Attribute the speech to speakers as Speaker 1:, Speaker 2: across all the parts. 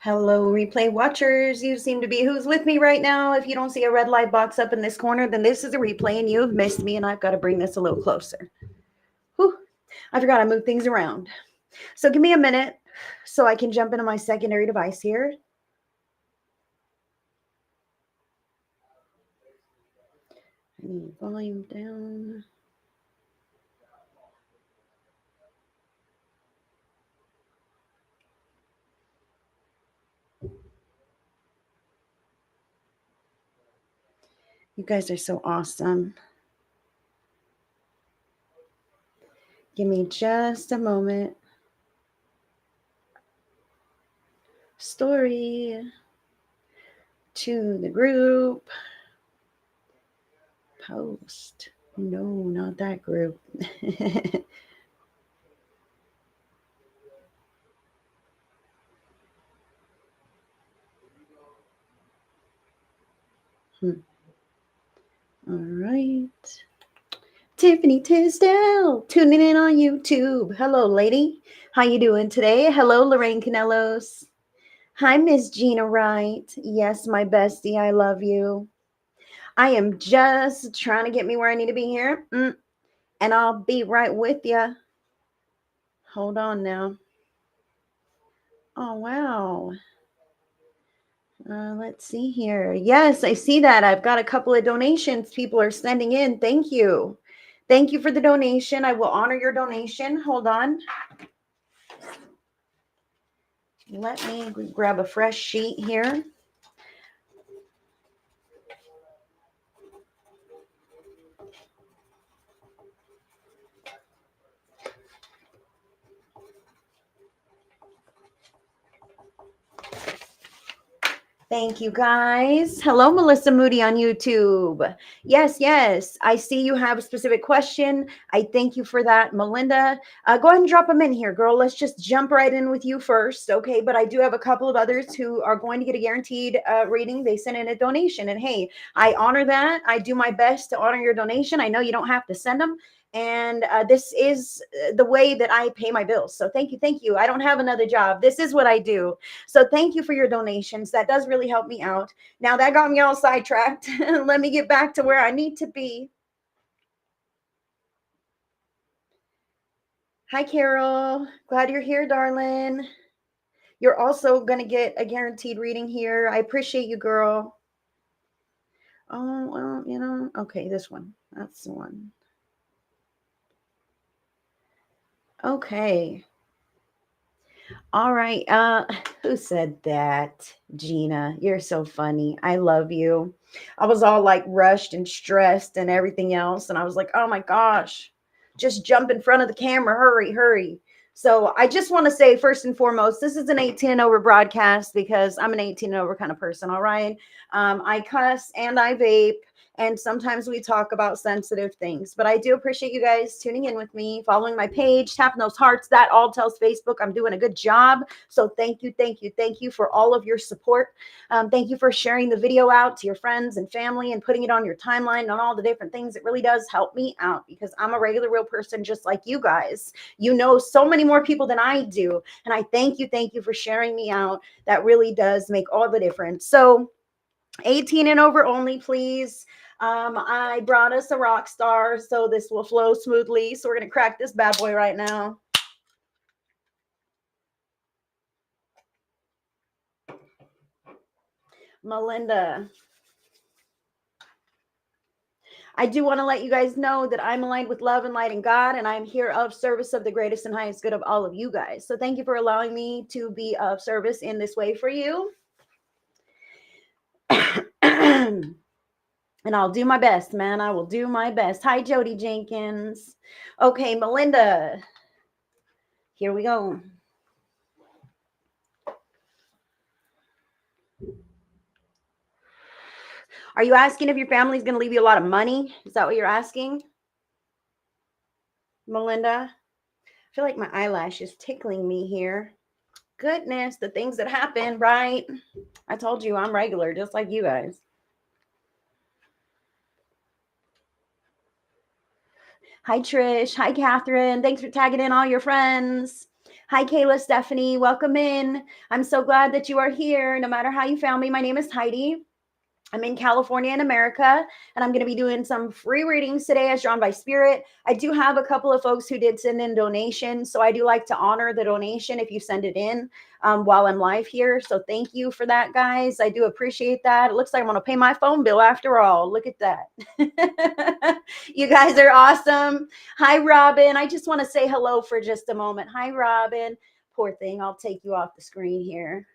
Speaker 1: Hello, replay watchers. You seem to be who's with me right now. If you don't see a red light box up in this corner, then this is a replay and you've missed me, and I've got to bring this a little closer. Whew, I forgot I moved things around. So give me a minute so I can jump into my secondary device here. I need volume down. You guys are so awesome. Give me just a moment. Story to the group. Post. No, not that group. All right. Tiffany Tisdale tuning in on YouTube. Hello, lady. How you doing today? Hello, Lorraine Canellos. Hi, Miss Gina Wright. Yes, my bestie. I love you. I am just trying to get me where I need to be here. And I'll be right with you. Hold on now. Oh, wow. Let's see here. Yes, I see that. I've got a couple of donations people are sending in. Thank you. Thank you for the donation. I will honor your donation. Hold on. Let me grab a fresh sheet here. Thank you, guys. Hello, Melissa Moody on YouTube. Yes. I see you have a specific question. I thank you for that, Melinda. Go ahead and drop them in here, girl. Let's just jump right in with you first, okay? But I do have a couple of others who are going to get a guaranteed reading. They sent in a donation, and hey, I honor that. I do my best to honor your donation. I know you don't have to send them. And this is the way that I pay my bills. So thank you. I don't have another job. This is what I do. So thank you for your donations. That does really help me out. Now that got me all sidetracked. Let me get back to where I need to be. Hi, Carol. Glad you're here, darling. You're also going to get a guaranteed reading here. I appreciate you, girl. Oh, well, okay, this one. That's the one. Okay. All right. Who said that? Gina, you're so funny. I love you. I was all like rushed and stressed and everything else. And I was like, oh my gosh, just jump in front of the camera. Hurry. So I just want to say, first and foremost, this is an 18 over broadcast because I'm an 18 over kind of person. All right. I cuss and I vape. And sometimes we talk about sensitive things, but I do appreciate you guys tuning in with me, following my page, tapping those hearts. That all tells Facebook I'm doing a good job. So thank you for all of your support. Thank you for sharing the video out to your friends and family and putting it on your timeline on all the different things. It really does help me out because I'm a regular, real person just like you guys. You know so many more people than I do. And I thank you for sharing me out. That really does make all the difference. So 18 and over only, please. I brought us a rock star, so this will flow smoothly. So we're going to crack this bad boy right now. Melinda. I do want to let you guys know that I'm aligned with love and light and God, and I'm here of service of the greatest and highest good of all of you guys. So thank you for allowing me to be of service in this way for you. And I'll do my best, man. I will do my best. Hi, Jody Jenkins. Okay, Melinda. Here we go. Are you asking if your family's going to leave you a lot of money? Is that what you're asking? Melinda? I feel like my eyelash is tickling me here. Goodness, the things that happen, right? I told you I'm regular, just like you guys. Hi, Trish. Hi, Catherine. Thanks for tagging in all your friends. Hi, Kayla, Stephanie. Welcome in. I'm so glad that you are here. No matter how you found me, my name is Heidi. I'm in California in America, and I'm going to be doing some free readings today as drawn by spirit. I do have a couple of folks who did send in donations, so I do like to honor the donation if you send it in while I'm live here. So thank you for that, guys. I do appreciate that. It looks like I'm going to pay my phone bill after all. Look at that. You guys are awesome. Hi, Robin. I just want to say hello for just a moment. Hi, Robin. Poor thing. I'll take you off the screen here.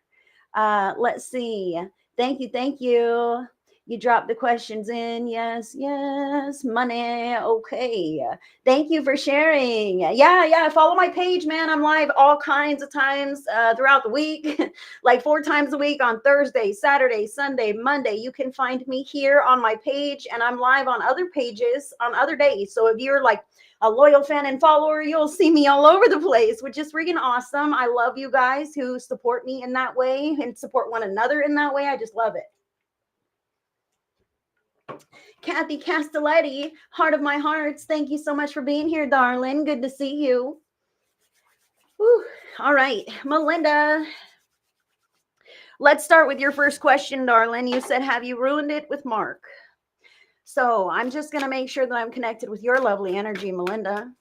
Speaker 1: Let's see. Thank you. Thank you. You dropped the questions in. Yes, yes. Money. Okay. Thank you for sharing. Yeah. Follow my page, man. I'm live all kinds of times throughout the week, like 4 times a week on Thursday, Saturday, Sunday, Monday. You can find me here on my page, and I'm live on other pages on other days. So if you're like a loyal fan and follower, you'll see me all over the place, which is freaking awesome. I love you guys who support me in that way and support one another in that way. I just love it. Kathy Castelletti, heart of my hearts, thank you so much for being here, darling. Good to see you. Whew. All right, Melinda, let's start with your first question, darling. You said, have you ruined it with Mark? So I'm just going to make sure that I'm connected with your lovely energy, Melinda.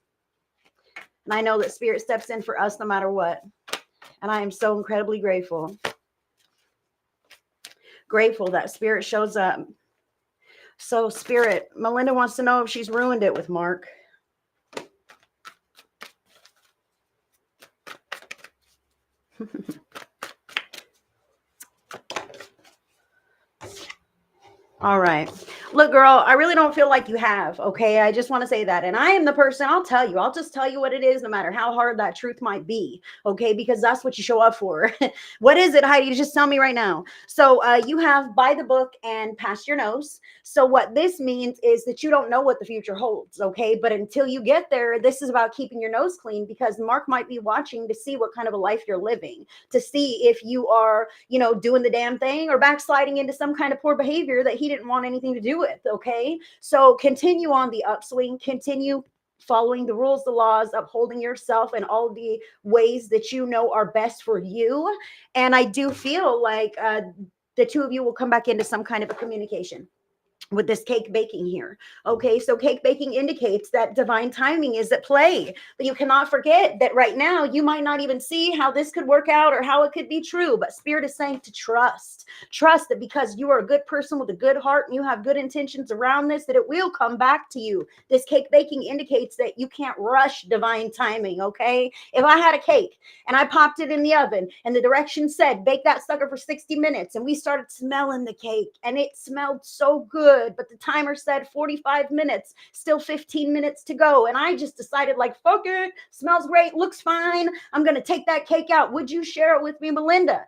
Speaker 1: And I know that spirit steps in for us no matter what. And I am so incredibly grateful. Grateful that spirit shows up. So spirit, Melinda wants to know if she's ruined it with Mark. All right. Look, girl, I really don't feel like you have, okay? I just want to say that. And I am the person, I'll just tell you what it is, no matter how hard that truth might be, okay? Because that's what you show up for. What is it, Heidi? Just tell me right now. So you have by the book and past your nose. So what this means is that you don't know what the future holds, okay? But until you get there, this is about keeping your nose clean, because Mark might be watching to see what kind of a life you're living, to see if you are, doing the damn thing or backsliding into some kind of poor behavior that he didn't want anything to do with, okay? So continue on the upswing, continue following the rules, the laws, upholding yourself in all the ways that you know are best for you. And I do feel like the two of you will come back into some kind of a communication with this cake baking here. Okay, so cake baking indicates that divine timing is at play, but you cannot forget that right now you might not even see how this could work out or how it could be true, but spirit is saying to trust that because you are a good person with a good heart and you have good intentions around this, that it will come back to you. This cake baking indicates that you can't rush divine timing. Okay, if I had a cake and I popped it in the oven and the directions said bake that sucker for 60 minutes and we started smelling the cake and it smelled so good, but the timer said 45 minutes, still 15 minutes to go, and I just decided, like, fuck it, smells great, looks fine, I'm gonna take that cake out, would you share it with me, Melinda?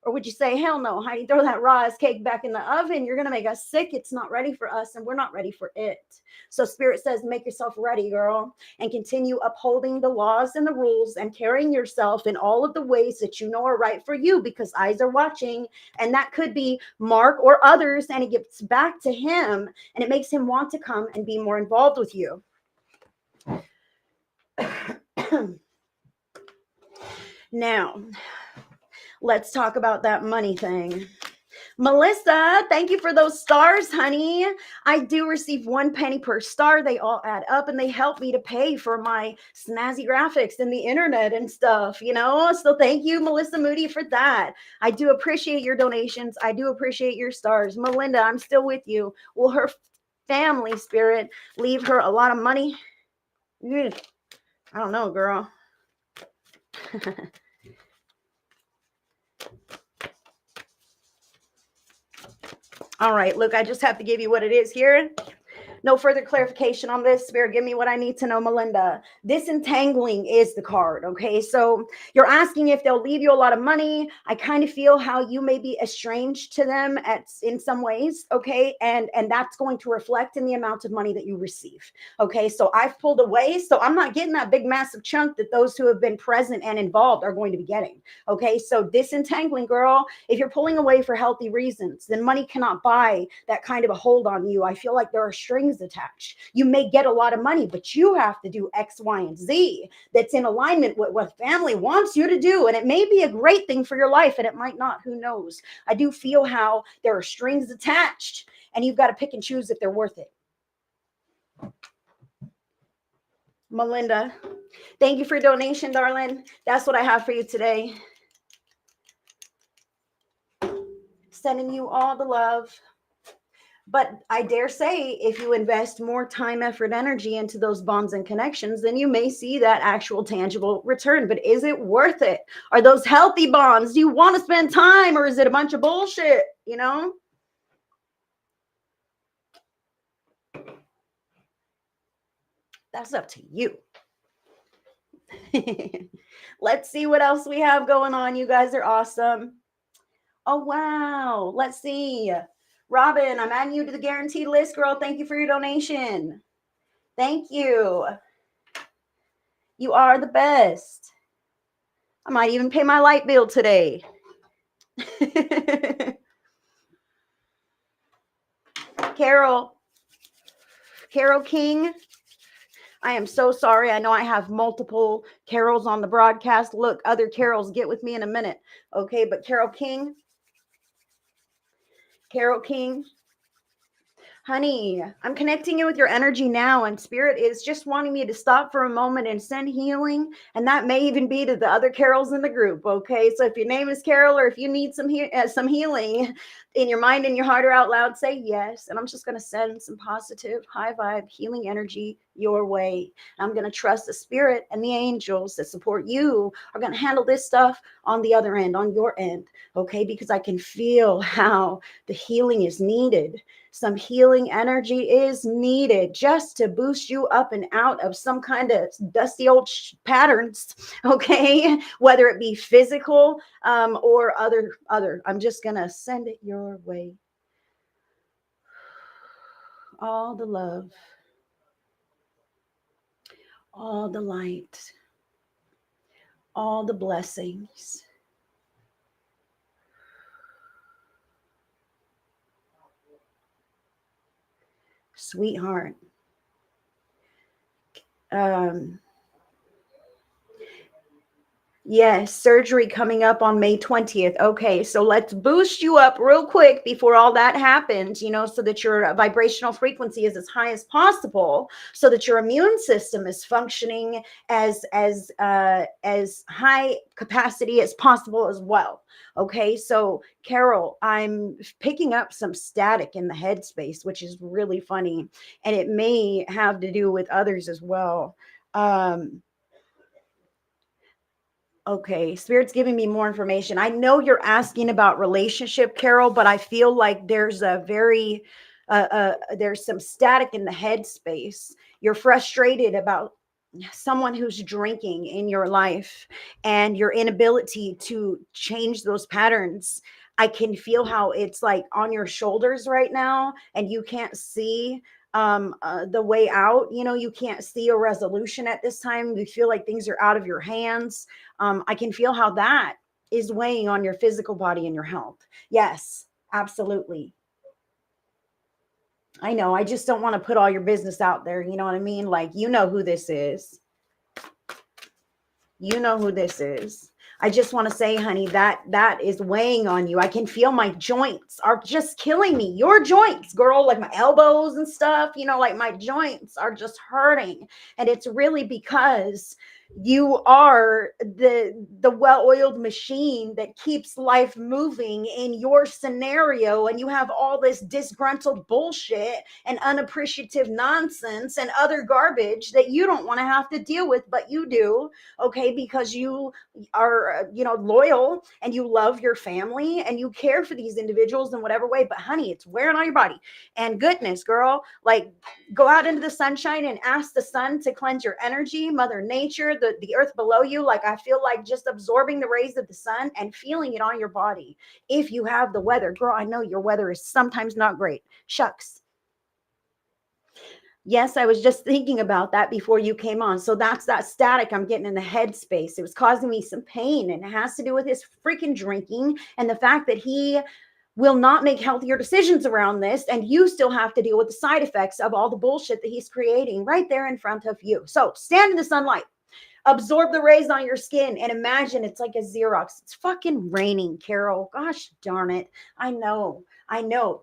Speaker 1: Or would you say, hell no, Heidi, throw that raw ass cake back in the oven, you're gonna make us sick, it's not ready for us and we're not ready for it? So spirit says, make yourself ready, girl, and continue upholding the laws and the rules and carrying yourself in all of the ways that you know are right for you, because eyes are watching, and that could be Mark or others, and it gets back to him and it makes him want to come and be more involved with you. Now, let's talk about that money thing. Melissa, thank you for those stars, honey. I do receive 1 penny per star. They all add up and they help me to pay for my snazzy graphics and the internet and stuff, So thank you, Melissa Moody, for that. I do appreciate your donations. I do appreciate your stars. Melinda, I'm still with you. Will her family spirit leave her a lot of money? I don't know, girl. All right, look, I just have to give you what it is here. No further clarification on this. Spirit, give me what I need to know, Melinda. Disentangling is the card, okay? So you're asking if they'll leave you a lot of money. I kind of feel how you may be estranged to them in some ways, okay? And that's going to reflect in the amount of money that you receive, okay? So I've pulled away, so I'm not getting that big, massive chunk that those who have been present and involved are going to be getting, okay? So disentangling, girl, if you're pulling away for healthy reasons, then money cannot buy that kind of a hold on you. I feel like there are strings strings attached. You may get a lot of money, but you have to do X, Y, and Z that's in alignment with what family wants you to do. And it may be a great thing for your life, and it might not. Who knows? I do feel how there are strings attached, and you've got to pick and choose if they're worth it. Melinda, thank you for your donation, darling. That's what I have for you today. Sending you all the love. But I dare say, if you invest more time, effort, energy into those bonds and connections, then you may see that actual tangible return. But is it worth it? Are those healthy bonds? Do you want to spend time, or is it a bunch of bullshit? You know? That's up to you. Let's see what else we have going on. You guys are awesome. Oh, wow. Let's see. Robin, I'm adding you to the guaranteed list, girl. Thank you for your donation. Thank you. You are the best. I might even pay my light bill today. Carol King, I am so sorry. I know I have multiple Carols on the broadcast. Look, other Carols, get with me in a minute. Okay, but Carol King, honey, I'm connecting you with your energy now, and Spirit is just wanting me to stop for a moment and send healing, and that may even be to the other Carols in the group, okay? So if your name is Carol, or if you need some healing in your mind and your heart or out loud, say yes, and I'm just going to send some positive, high vibe, healing energy your way. I'm going to trust the Spirit and the angels that support you are going to handle this stuff on the other end, on your end, okay? Because I can feel how the healing is needed. Some healing energy is needed just to boost you up and out of some kind of dusty old patterns, okay? Whether it be physical or other. I'm just going to send it your way. All the love, all the light, all the blessings. Sweetheart. Yes, surgery coming up on May 20th. Okay, so let's boost you up real quick before all that happens, so that your vibrational frequency is as high as possible, so that your immune system is functioning as high capacity as possible as well. Okay, so Carol, I'm picking up some static in the headspace, which is really funny, and it may have to do with others as well. Okay, Spirit's giving me more information. I know you're asking about relationship, Carol, but I feel like there's there's some static in the headspace. You're frustrated about someone who's drinking in your life and your inability to change those patterns. I can feel how it's like on your shoulders right now, and you can't see the way out. You can't see a resolution at this time. You feel like things are out of your hands. I can feel how that is weighing on your physical body and your health. Yes, absolutely. I know. I just don't want to put all your business out there. You know what I mean? Like, you know who this is. You know who this is. I just want to say, honey, that is weighing on you. I can feel my joints are just killing me. Your joints, girl, like my elbows and stuff, like my joints are just hurting. And it's really because you are the well-oiled machine that keeps life moving in your scenario, and you have all this disgruntled bullshit and unappreciative nonsense and other garbage that you don't want to have to deal with, but you do, okay, because you are loyal and you love your family and you care for these individuals in whatever way. But honey, it's wearing on your body. And goodness, girl, like, go out into the sunshine and ask the sun to cleanse your energy, Mother Nature, the earth below you. Like, I feel like just absorbing the rays of the sun and feeling it on your body. If you have the weather, girl, I know your weather is sometimes not great. Shucks. Yes, I was just thinking about that before you came on. So that's that static I'm getting in the headspace. It was causing me some pain, and it has to do with his freaking drinking and the fact that he will not make healthier decisions around this. And you still have to deal with the side effects of all the bullshit that he's creating right there in front of you. So stand in the sunlight, absorb the rays on your skin, and imagine it's like a Xerox. It's fucking raining, Carol. Gosh darn it. I know. I know.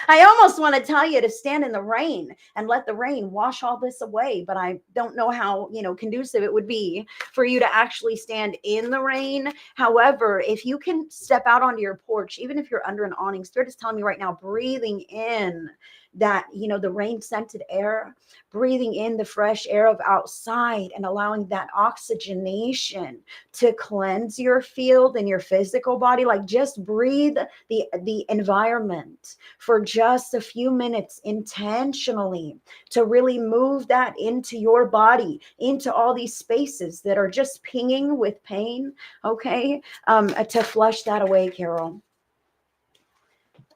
Speaker 1: I almost want to tell you to stand in the rain and let the rain wash all this away, but I don't know how, conducive it would be for you to actually stand in the rain. However, if you can step out onto your porch, even if you're under an awning, Spirit is telling me right now, breathing in that, the rain scented air, breathing in the fresh air of outside and allowing that oxygenation to cleanse your field and your physical body. Like, just breathe the environment for just a few minutes intentionally to really move that into your body, into all these spaces that are just pinging with pain. Okay. To flush that away, Carol.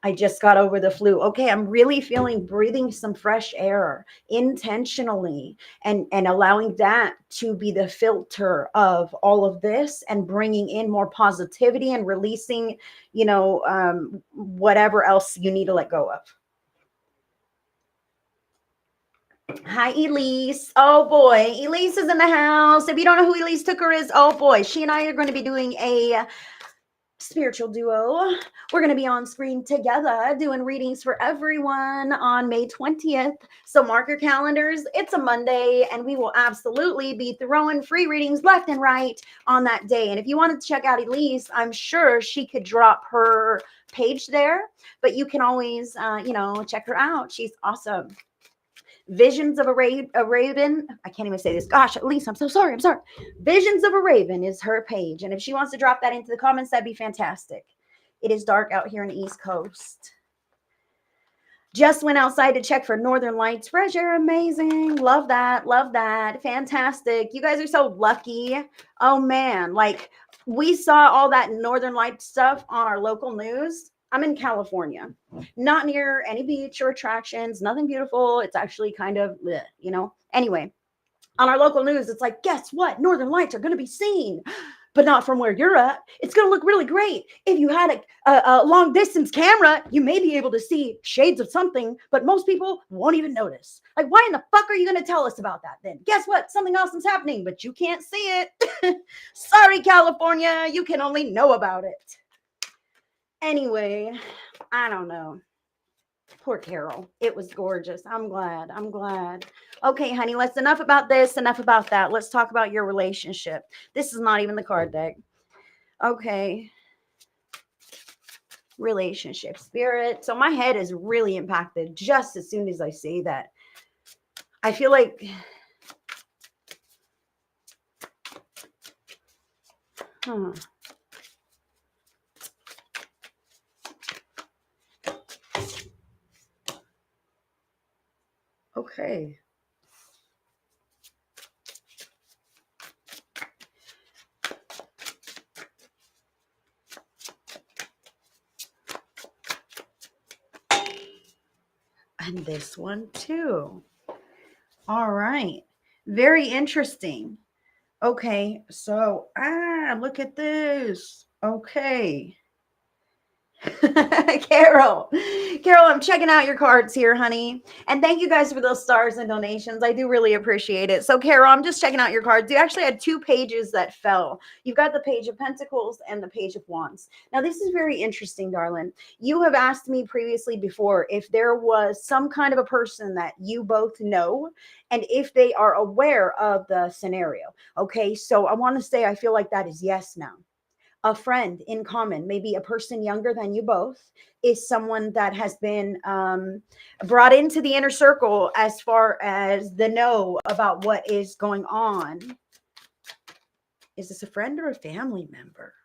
Speaker 1: I just got over the flu. Okay, I'm really feeling breathing some fresh air intentionally and allowing that to be the filter of all of this and bringing in more positivity and releasing, whatever else you need to let go of. Hi, Elise. Oh boy, Elise is in the house. If you don't know who Elise Tucker is, oh boy, she and I are going to be doing a spiritual duo. We're going to be on screen together doing readings for everyone on May 20th. So mark your calendars. It's a Monday, and we will absolutely be throwing free readings left and right on that day. And if you wanted to check out Elise, I'm sure she could drop her page there, but you can always, check her out. She's awesome. Visions of a Raven. I can't even say this. Gosh, Elise, I'm so sorry. I'm sorry. Visions of a Raven is her page. And if she wants to drop that into the comments, that'd be fantastic. It is dark out here in the East Coast. Just went outside to check for northern lights. Fresh air, amazing. Love that. Love that. Fantastic. You guys are so lucky. Oh, man. Like, we saw all that northern light stuff on our local news. I'm in California, not near any beach or attractions, nothing beautiful. It's actually kind of, Anyway, on our local news, it's like, guess what? Northern lights are going to be seen, but not from where you're at. It's going to look really great. If you had a long distance camera, you may be able to see shades of something, but most people won't even notice. Like, why in the fuck are you going to tell us about that then? Guess what? Something awesome's happening, but you can't see it. Sorry, California. You can only know about it. Anyway, I don't know. Poor Carol. It was gorgeous. I'm glad. Okay, honey, let's enough about this, enough about that. Let's talk about your relationship. This is not even the card deck. Okay. Relationship spirit. So my head is really impacted just as soon as I say that. I feel like okay. And this one too. All right. Very interesting. Okay. So, look at this. Okay. Carol, I'm checking out your cards here, honey. And thank you guys for those stars and donations. I do really appreciate it. So, Carol, I'm just checking out your cards. You actually had two pages that fell. You've got the Page of Pentacles and the Page of Wands. Now, this is very interesting, darling. You have asked me previously before if there was some kind of a person that you both know and if they are aware of the scenario. Okay, so I want to say I feel like that is yes now. A friend in common, maybe a person younger than you both, is someone that has been brought into the inner circle as far as the know about what is going on. Is this a friend or a family member?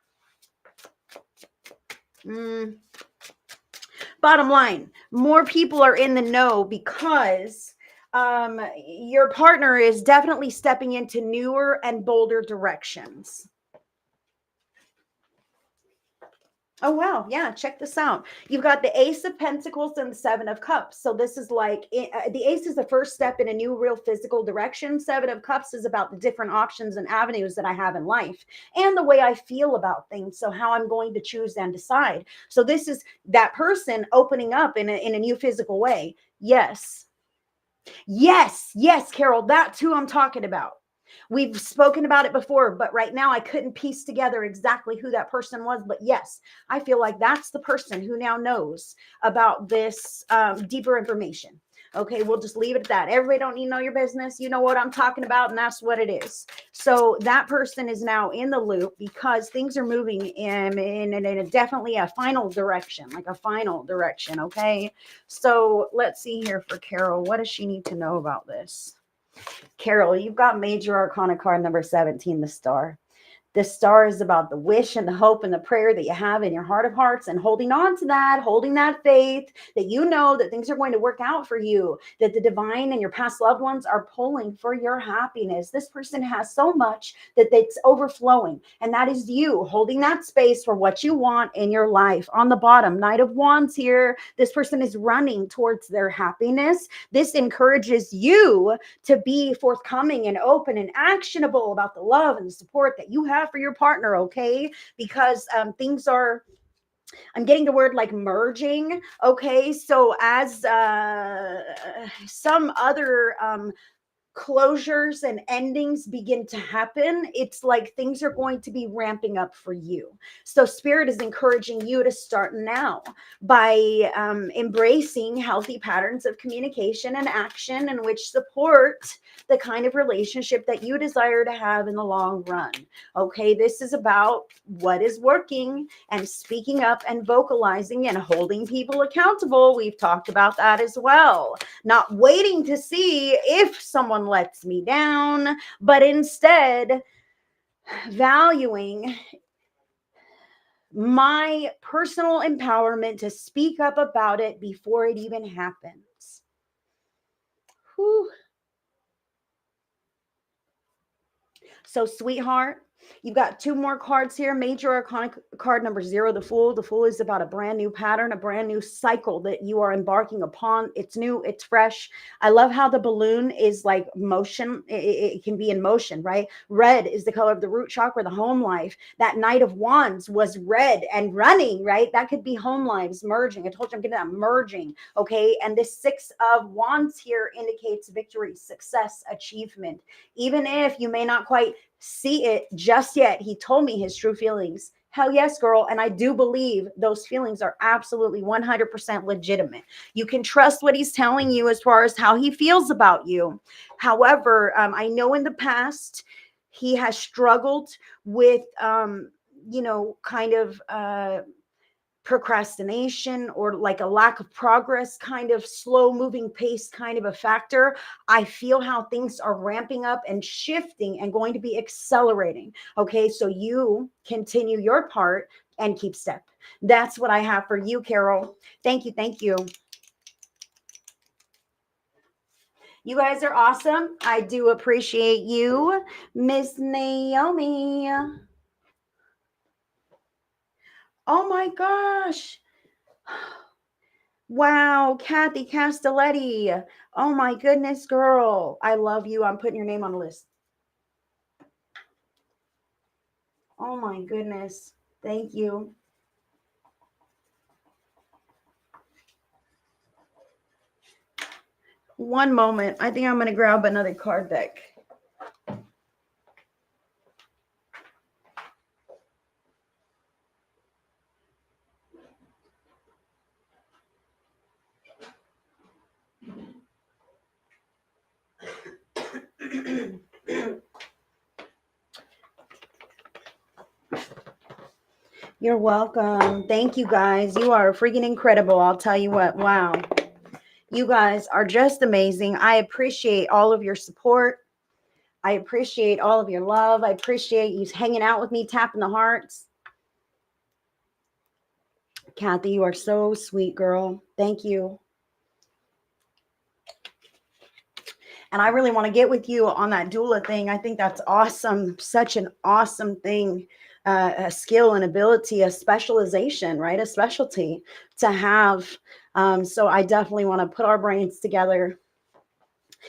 Speaker 1: Bottom line, more people are in the know because your partner is definitely stepping into newer and bolder directions. Oh, wow. Yeah. Check this out. You've got the Ace of Pentacles and the Seven of Cups. So this is like the Ace is the first step in a new, real physical direction. Seven of Cups is about the different options and avenues that I have in life and the way I feel about things. So how I'm going to choose and decide. So this is that person opening up in a new physical way. Yes. Yes, yes, Carol, that's who I'm talking about. We've spoken about it before, but right now I couldn't piece together exactly who that person was. But yes, I feel like that's the person who now knows about this deeper information. Okay, we'll just leave it at that. Everybody don't need to know your business. You know what I'm talking about, and that's what it is. So that person is now in the loop because things are moving in a definitely a final direction, like a final direction. Okay, so let's see here for Carol. What does she need to know about this? Carol, you've got Major Arcana card number 17, the Star. The star is about the wish and the hope and the prayer that you have in your heart of hearts and holding on to that, holding that faith that you know that things are going to work out for you, that the divine and your past loved ones are pulling for your happiness. This person has so much that it's overflowing, and that is you holding that space for what you want in your life. On the bottom, Knight of Wands here. This person is running towards their happiness. This encourages you to be forthcoming and open and actionable about the love and the support that you have for your partner, okay? Because things are, I'm getting the word like merging, okay? So as some other closures and endings begin to happen, it's like things are going to be ramping up for you. So Spirit is encouraging you to start now by embracing healthy patterns of communication and action in which support the kind of relationship that you desire to have in the long run. Okay, this is about what is working and speaking up and vocalizing and holding people accountable. We've talked about that as well. Not waiting to see if someone lets me down, but instead valuing my personal empowerment to speak up about it before it even happens. Whew. So, sweetheart, you've got two more cards here. Major Arcana card number 0, the Fool. The Fool is about a brand new pattern, a brand new cycle that you are embarking upon. It's new, it's fresh. I love how the balloon is like motion. It can be in motion, right? Red is the color of the root chakra, the home life. That Knight of Wands was red and running, right? That could be home lives merging. I told you I'm getting that merging, okay? And this 6 of Wands here indicates victory, success, achievement. Even if you may not quite see it just yet, he told me his true feelings. Hell yes, girl. And I do believe those feelings are absolutely 100% legitimate. You can trust what he's telling you as far as how he feels about you. However, I know in the past he has struggled with, kind of procrastination or like a lack of progress, kind of slow moving pace, kind of a factor. I feel how things are ramping up and shifting and going to be accelerating. Okay, so you continue your part and keep step. That's what I have for you, Carol. Thank you. Thank you. You guys are awesome. I do appreciate you, Miss Naomi. Oh my gosh. Wow, Kathy Castelletti. Oh my goodness, girl. I love you. I'm putting your name on the list. Oh my goodness. Thank you. One moment. I think I'm going to grab another card deck. You're welcome. Thank you guys. You are freaking incredible. I'll tell you what. Wow. You guys are just amazing. I appreciate all of your support. I appreciate all of your love. I appreciate you hanging out with me, tapping the hearts. Kathy, you are so sweet, girl. Thank you. And I really want to get with you on that doula thing. I think that's awesome. Such an awesome thing. a skill, an ability, a specialization, right? A specialty to have. So I definitely want to put our brains together,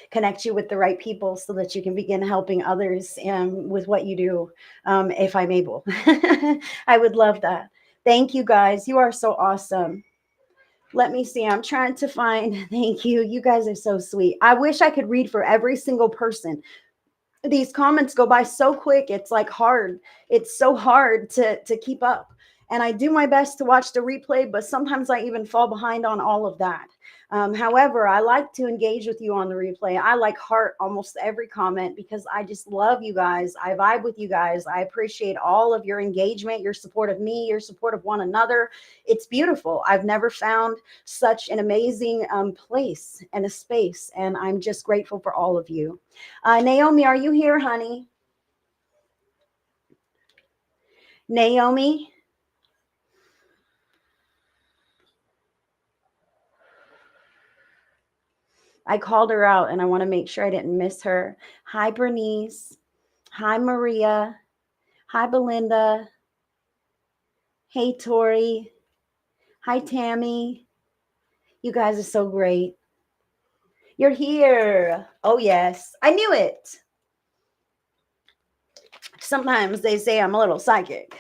Speaker 1: connect you with the right people so that you can begin helping others with what you do, if I'm able. I would love that. Thank you guys. You are so awesome. Let me see. I'm trying to find. Thank you. You guys are so sweet. I wish I could read for every single person. These comments go by so quick. It's like hard. It's so hard to keep up. And I do my best to watch the replay, but sometimes I even fall behind on all of that. However, I like to engage with you on the replay. I like heart almost every comment because I just love you guys. I vibe with you guys. I appreciate all of your engagement, your support of me, your support of one another. It's beautiful. I've never found such an amazing place and a space, and I'm just grateful for all of you. Naomi, are you here, honey? Naomi? I called her out and I want to make sure I didn't miss her. Hi, Bernice. Hi, Maria. Hi, Belinda. Hey, Tori. Hi, Tammy. You guys are so great. You're here. Oh, yes. I knew it. Sometimes they say I'm a little psychic.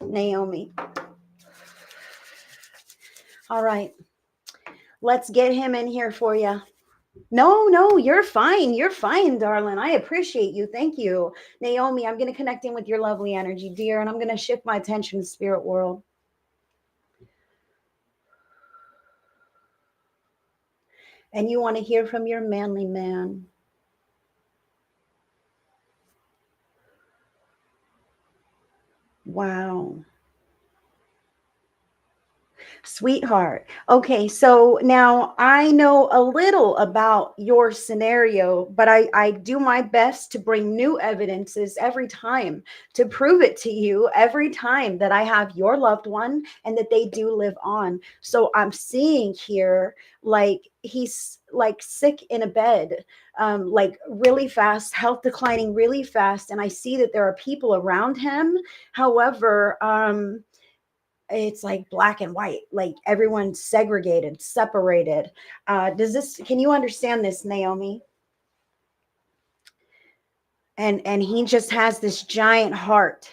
Speaker 1: Naomi. All right. Let's get him in here for you. No, you're fine. You're fine, darling. I appreciate you. Thank you. Naomi, I'm going to connect in with your lovely energy, dear, and I'm going to shift my attention to spirit world. And you want to hear from your manly man. Wow. Sweetheart. Okay, so now I know a little about your scenario, but I do my best to bring new evidences every time to prove it to you every time that I have your loved one and that they do live on. So I'm seeing here like he's like sick in a bed, like really fast, health declining really fast. And I see that there are people around him. However, it's like black and white, like everyone's segregated, separated. Can you understand this, Naomi? And he just has this giant heart.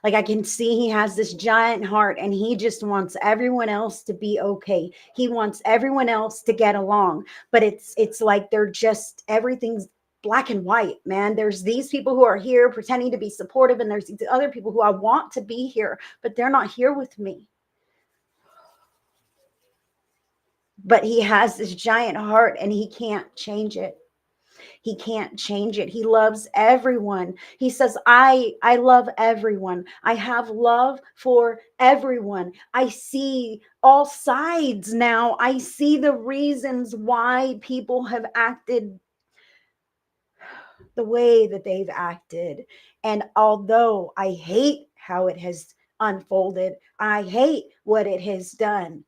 Speaker 1: Like I can see he has this giant heart and he just wants everyone else to be okay. He wants everyone else to get along. But it's like they're just everything's black and white, man. There's these people who are here pretending to be supportive, and there's these other people who I want to be here, but they're not here with me. But he has this giant heart and he can't change it. He can't change it. He loves everyone. He says, I love everyone. I have love for everyone. I see all sides now. I see the reasons why people have acted the way that they've acted. And although I hate how it has unfolded, I hate what it has done,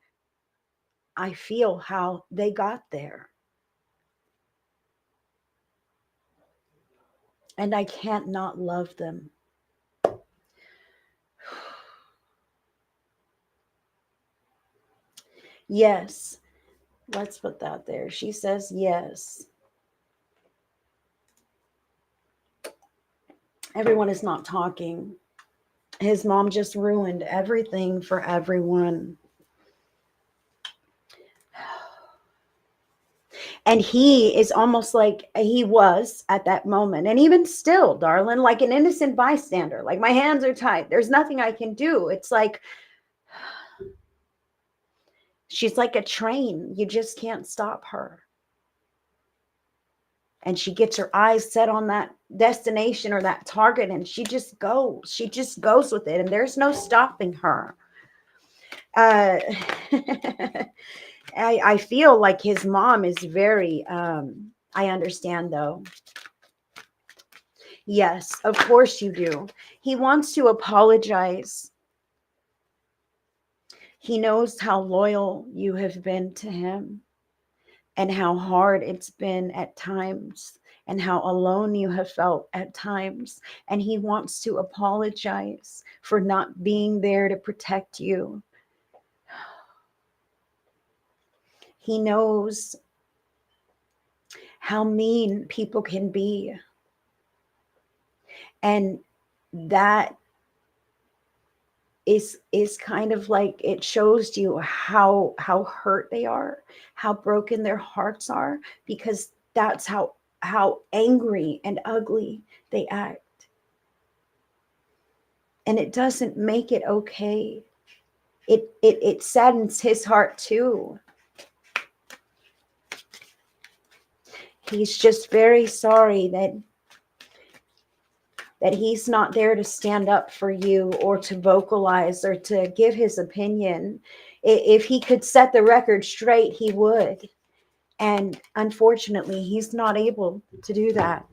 Speaker 1: I feel how they got there. And I can't not love them. Yes, let's put that there. She says yes. Everyone is not talking. His mom just ruined everything for everyone. And he is almost like he was at that moment. And even still, darling, like an innocent bystander. Like my hands are tied. There's nothing I can do. It's like she's like a train. You just can't stop her. And she gets her eyes set on that destination or that target, and she just goes with it, and there's no stopping her. uh I feel like his mom is very I understand though. Yes, of course you do. He wants to apologize. He knows how loyal you have been to him and how hard it's been at times and how alone you have felt at times. And he wants to apologize for not being there to protect you. He knows how mean people can be. And that is kind of like, it shows you how hurt they are, how broken their hearts are, because that's how angry and ugly they act. And it doesn't make it okay. It saddens his heart too. He's just very sorry that he's not there to stand up for you or to vocalize or to give his opinion. If he could set the record straight, he would. And unfortunately, he's not able to do that.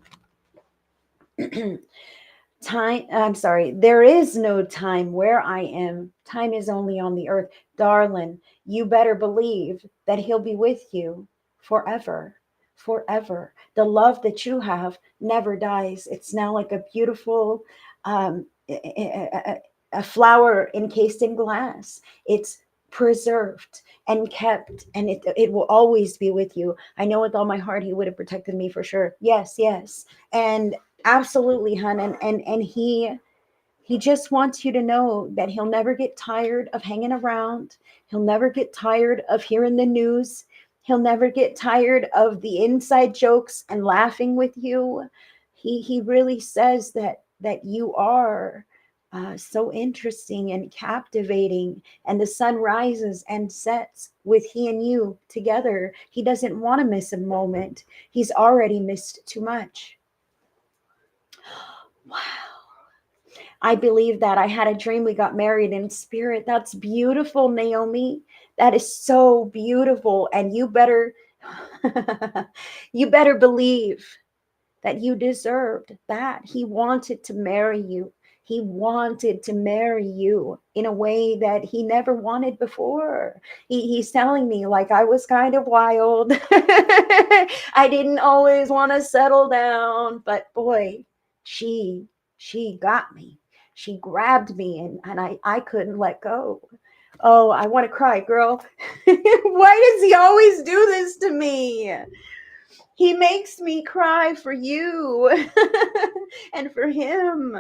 Speaker 1: I'm sorry, there is no time where I am. Time is only on the earth. Darling, you better believe that he'll be with you forever. Forever. The love that you have never dies. It's now like a beautiful a flower encased in glass. It's preserved and kept, and it will always be with you. I know with all my heart he would have protected me for sure. Yes, yes. And absolutely, hun. And he just wants you to know that he'll never get tired of hanging around. He'll never get tired of hearing the news. He'll never get tired of the inside jokes and laughing with you. He really says that you are so interesting and captivating, and the sun rises and sets with he and you together. He doesn't want to miss a moment. He's already missed too much. Wow. I believe that. I had a dream we got married in spirit. That's beautiful, Naomi. That is so beautiful. And you better you better believe that you deserved that. He wanted to marry you. He wanted to marry you in a way that he never wanted before. He's telling me, like, I was kind of wild. I didn't always want to settle down, but boy, she she got me. She grabbed me, and I couldn't let go. Oh, I want to cry, girl. Why does he always do this to me? He makes me cry for you and for him,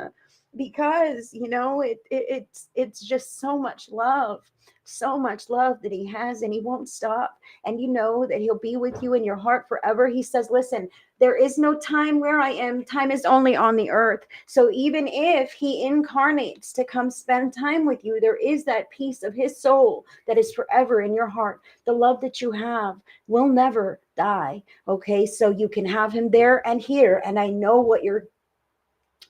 Speaker 1: because it's just so much love that he has, and he won't stop. And you know that he'll be with you in your heart forever. He says, listen, there is no time where I am. Time is only on the earth. So even if he incarnates to come spend time with you, there is that piece of his soul that is forever in your heart. The love that you have will never die. Okay, so you can have him there and here. And I know what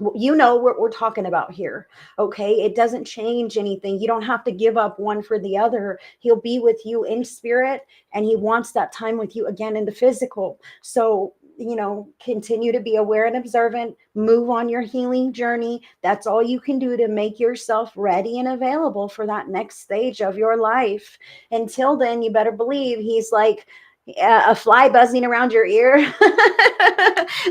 Speaker 1: we're talking about here. Okay, it doesn't change anything. You don't have to give up one for the other. He'll be with you in spirit, and he wants that time with you again in the physical. So continue to be aware and observant. Move on your healing journey. That's all you can do to make yourself ready and available for that next stage of your life. Until then, you better believe he's like a fly buzzing around your ear.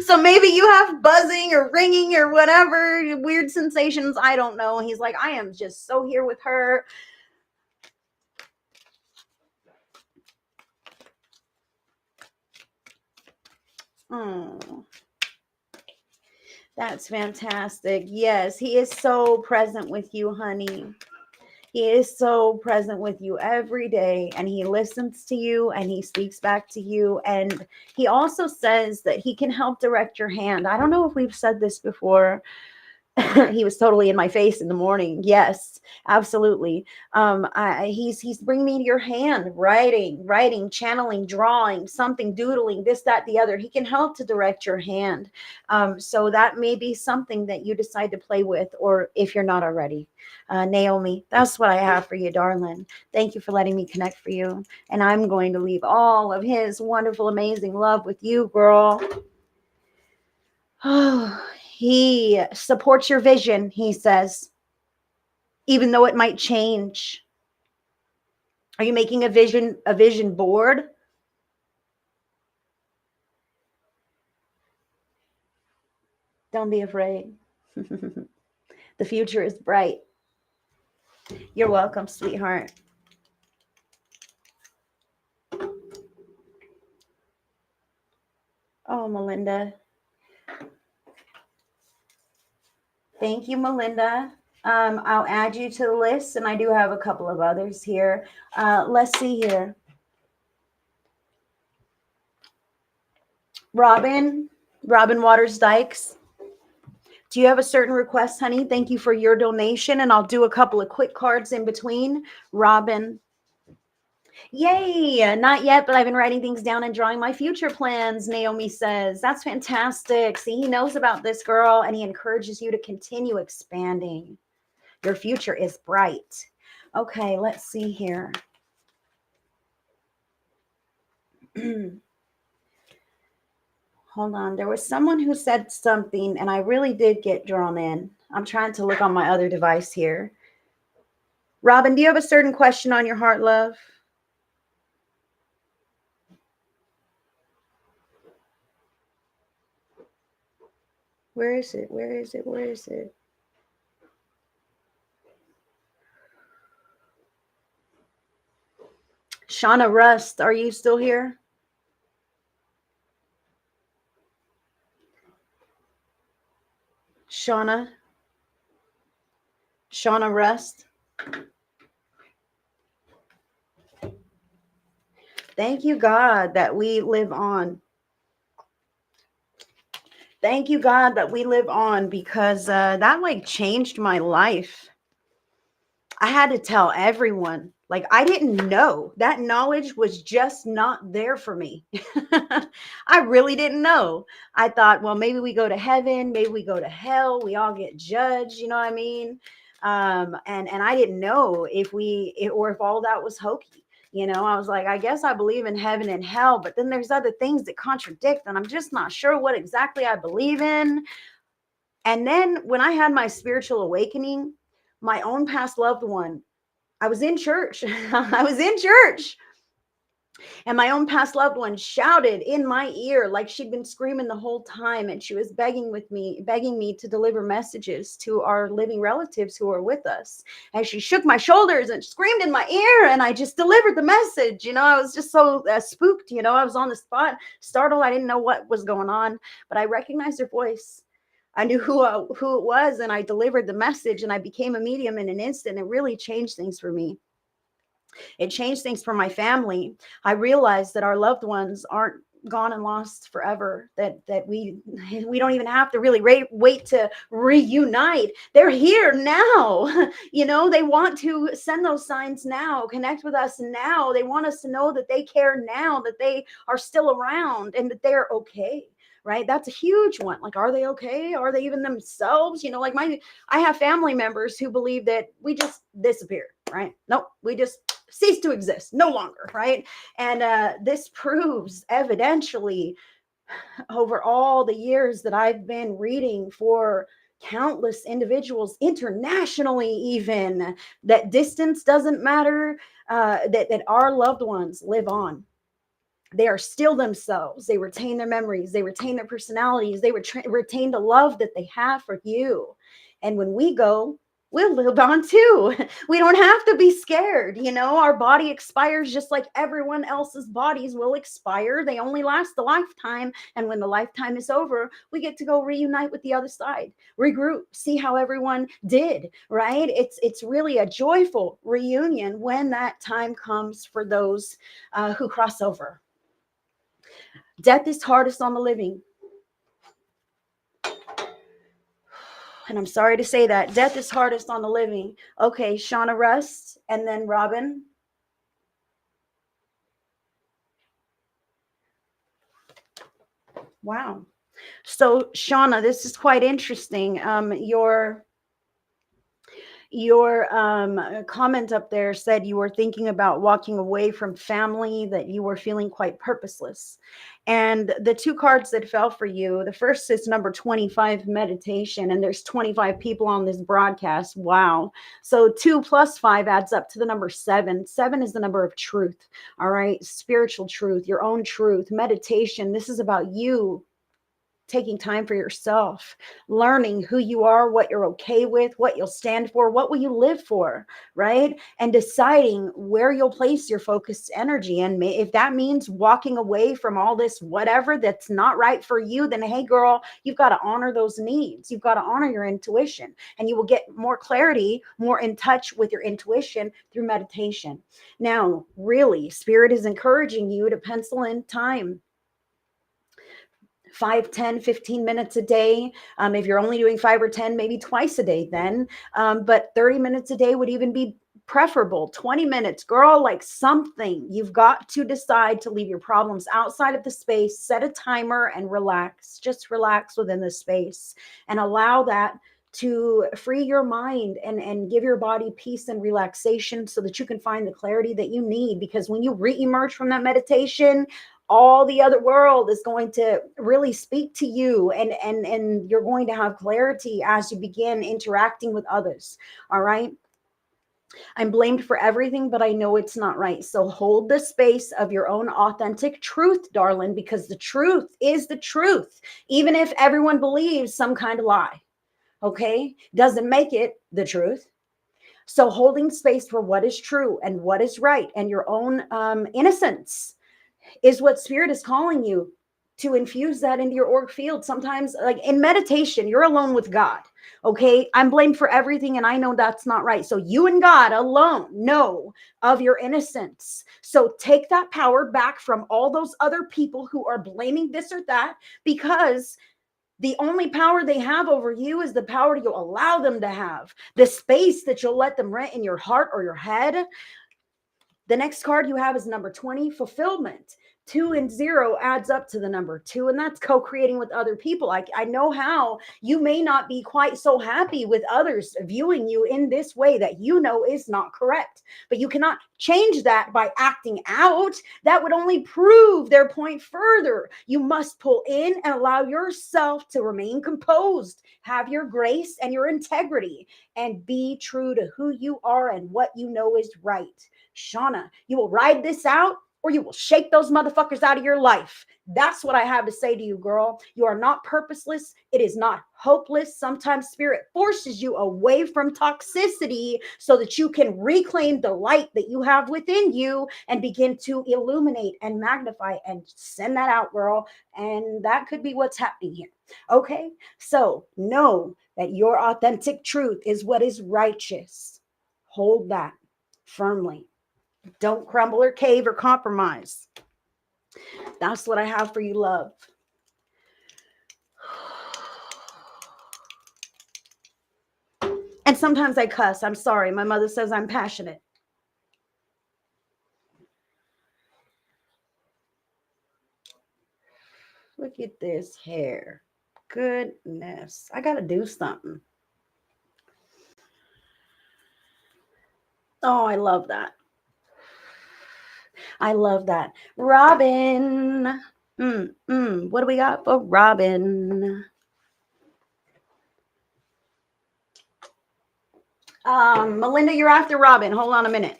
Speaker 1: So maybe you have buzzing or ringing or whatever weird sensations. I don't know. He's like, I am just so here with her. Oh, that's fantastic. Yes, he is so present with you, honey. He is so present with you every day, and he listens to you and he speaks back to you. And he also says that he can help direct your hand. I don't know if we've said this before. He was totally in my face in the morning. Yes, absolutely. He's bringing me to your hand, writing, channeling, drawing, something, doodling, this, that, the other. He can help to direct your hand. So that may be something that you decide to play with, or if you're not already. Naomi, that's what I have for you, darling. Thank you for letting me connect for you. And I'm going to leave all of his wonderful, amazing love with you, girl. Oh, he supports your vision, he says, even though it might change. Are you making a vision board? Don't be afraid. The future is bright. You're welcome, sweetheart. Oh, Melinda. Thank you, Melinda. I'll add you to the list, and I do have a couple of others here. Let's see here. Robin Waters Dykes. Do you have a certain request, honey? Thank you for your donation, and I'll do a couple of quick cards in between. Robin. Yay! Not yet, but I've been writing things down and drawing my future plans, Naomi says. That's fantastic. See, he knows about this, girl, and he encourages you to continue expanding. Your future is bright. Okay, let's see here. Hold on. There was someone who said something, and I really did get drawn in. I'm trying to look on my other device here. Robin, do you have a certain question on your heart, love? Where is it? Where is it? Where is it? Shauna Rust, are you still here? Shauna Rust. Thank you, God, that we live on. Thank you, God, that we live on, because that like changed my life. I had to tell everyone. Like, I didn't know. That knowledge was just not there for me. I really didn't know. I thought, well, maybe we go to heaven, maybe we go to hell, we all get judged, you know what I mean? And I didn't know or if all that was hokey. You know, I was like, I guess I believe in heaven and hell, but then there's other things that contradict, and I'm just not sure what exactly I believe in. And then when I had my spiritual awakening, my own past loved one, I was in church. I was in church. And my own past loved one shouted in my ear like she'd been screaming the whole time. And she was begging me to deliver messages to our living relatives who are with us. And she shook my shoulders and screamed in my ear. And I just delivered the message. You know, I was just so spooked. You know, I was on the spot, startled. I didn't know what was going on, but I recognized her voice. I knew who it was, and I delivered the message, and I became a medium in an instant. It really changed things for me. It changed things for my family. I realized that our loved ones aren't gone and lost forever, that we don't even have to really wait to reunite. They're here now. You know, they want to send those signs now, connect with us now. They want us to know that they care now, that they are still around, and that they're okay. Right? That's a huge one. Like, are they okay? Are they even themselves? You know, like I have family members who believe that we just disappeared, right? Nope, we just cease to exist, no longer, right? And this proves evidentially over all the years that I've been reading for countless individuals internationally, even, that distance doesn't matter, that our loved ones live on. They are still themselves. They retain their memories. They retain their personalities. They retain the love that they have for you. And when we go, we'll live on too. We don't have to be scared. You know, our body expires just like everyone else's bodies will expire. They only last a lifetime. And when the lifetime is over, we get to go reunite with the other side, regroup, see how everyone did, right? It's really a joyful reunion when that time comes for those who cross over. Death is hardest on the living. And I'm sorry to say that. Death is hardest on the living. Okay, Shauna Rust, and then Robin. Wow. So, Shauna, this is quite interesting. Your comment up there said you were thinking about walking away from family, that you were feeling quite purposeless. And the two cards that fell for you, the first is number 25, meditation, and there's 25 people on this broadcast. Wow. So 2 plus 5 adds up to the number 7. 7 is the number of truth. All right. Spiritual truth, your own truth, meditation. This is about you taking time for yourself, learning who you are, what you're okay with, what you'll stand for, what will you live for, right? And deciding where you'll place your focused energy. And if that means walking away from all this whatever that's not right for you, then hey girl, you've got to honor those needs. You've got to honor your intuition, and you will get more clarity, more in touch with your intuition through meditation. Now, really, Spirit is encouraging you to pencil in time, 5, 10, 15 minutes a day. If you're only doing 5 or 10, maybe twice a day then. But 30 minutes a day would even be preferable. 20 minutes, girl, like something. You've got to decide to leave your problems outside of the space, set a timer and relax. Just relax within the space and allow that to free your mind and give your body peace and relaxation so that you can find the clarity that you need. Because when you re-emerge from that meditation, all the other world is going to really speak to you, and you're going to have clarity as you begin interacting with others. All right. I'm blamed for everything, but I know it's not right. So hold the space of your own authentic truth, darling, because the truth is the truth, even if everyone believes some kind of lie. Okay, doesn't make it the truth. So holding space for what is true and what is right and your own innocence is what Spirit is calling you to infuse that into your auric field. Sometimes, like in meditation, you're alone with God. Okay, I'm blamed for everything, and I know that's not right. So you and God alone know of your innocence. So take that power back from all those other people who are blaming this or that, because the only power they have over you is the power you allow them to have. The space that you'll let them rent in your heart or your head. The next card you have is number 20, fulfillment. 2 and 0 adds up to the number 2, and that's co-creating with other people. I know how you may not be quite so happy with others viewing you in this way that you know is not correct, but you cannot change that by acting out. That would only prove their point further. You must pull in and allow yourself to remain composed, have your grace and your integrity, and be true to who you are and what you know is right. Shauna, you will ride this out, or you will shake those motherfuckers out of your life. That's what I have to say to you, girl. You are not purposeless. It is not hopeless. Sometimes Spirit forces you away from toxicity so that you can reclaim the light that you have within you and begin to illuminate and magnify and send that out, girl. And that could be what's happening here. Okay, so know that your authentic truth is what is righteous. Hold that firmly. Don't crumble or cave or compromise. That's what I have for you, love. And sometimes I cuss. I'm sorry. My mother says I'm passionate. Look at this hair. Goodness. I got to do something. Oh, I love that. I love that. Robin. What do we got for Robin? Melinda, you're after Robin. Hold on a minute.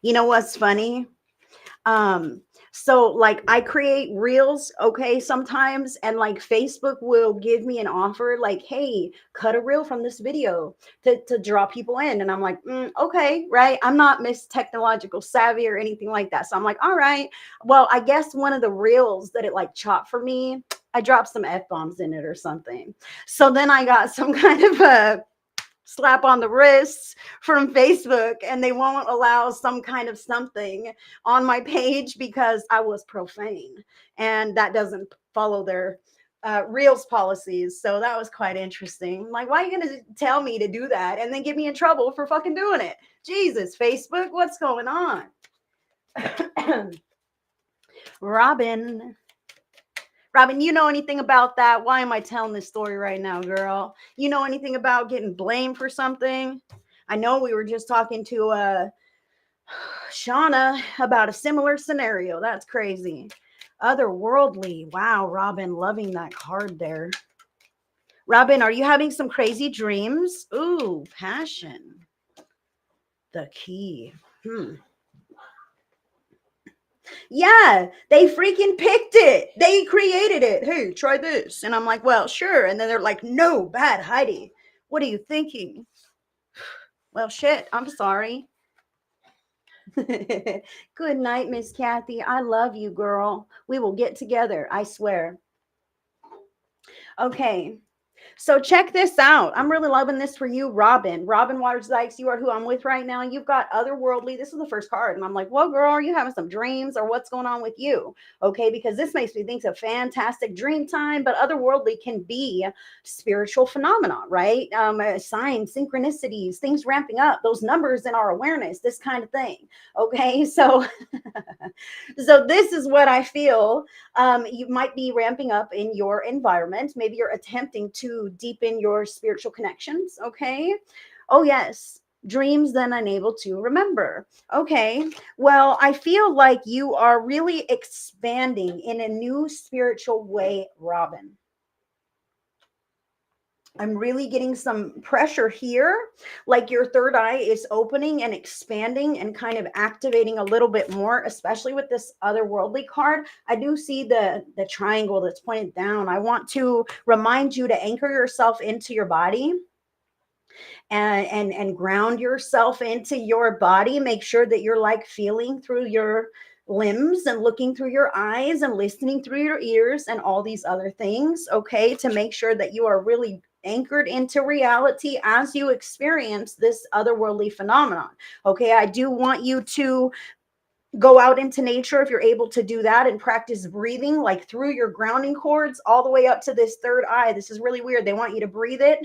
Speaker 1: You know what's funny? So like I create reels, okay, sometimes, and like Facebook will give me an offer like, hey, cut a reel from this video to draw people in. And I'm like, okay, right. I'm not Miss Technological Savvy or anything like that. So I'm like, all right, well, I guess one of the reels that it like chopped for me, I dropped some F-bombs in it or something. So then I got some kind of a slap on the wrists from Facebook, and they won't allow some kind of something on my page because I was profane, and that doesn't follow their Reels policies. So that was quite interesting. Like, why are you going to tell me to do that and then get me in trouble for fucking doing it? Jesus, Facebook, what's going on? Robin, you know anything about that? Why am I telling this story right now, girl? You know anything about getting blamed for something? I know we were just talking to Shauna about a similar scenario. That's crazy. Otherworldly. Wow, Robin, loving that card there. Robin, are you having some crazy dreams? Ooh, passion. The key. Yeah, they freaking picked it. They created it. Hey, try this. And I'm like, well, sure. And then they're like, no, bad, Heidi. What are you thinking? Well, shit, I'm sorry. Good night, Miss Kathy. I love you, girl. We will get together, I swear. Okay. So check this out. I'm really loving this for you, Robin. Robin Waters Dykes, you are who I'm with right now. You've got otherworldly. This is the first card. And I'm like, well, girl, are you having some dreams or what's going on with you? Okay, because this makes me think of fantastic dream time, but otherworldly can be spiritual phenomena, right? Signs, synchronicities, things ramping up, those numbers in our awareness, this kind of thing. Okay, so so this is what I feel you might be ramping up in your environment. Maybe you're attempting to deepen your spiritual connections. Okay. Oh, yes. Dreams then unable to remember. Okay. Well, I feel like you are really expanding in a new spiritual way, Robin. I'm really getting some pressure here. Like your third eye is opening and expanding and kind of activating a little bit more, especially with this otherworldly card. I do see the triangle that's pointed down. I want to remind you to anchor yourself into your body and ground yourself into your body. Make sure that you're like feeling through your limbs and looking through your eyes and listening through your ears and all these other things, okay, to make sure that you are really anchored into reality as you experience this otherworldly phenomenon. Okay, I do want you to go out into nature if you're able to do that and practice breathing like through your grounding cords all the way up to this third eye. This is really weird. They want you to breathe it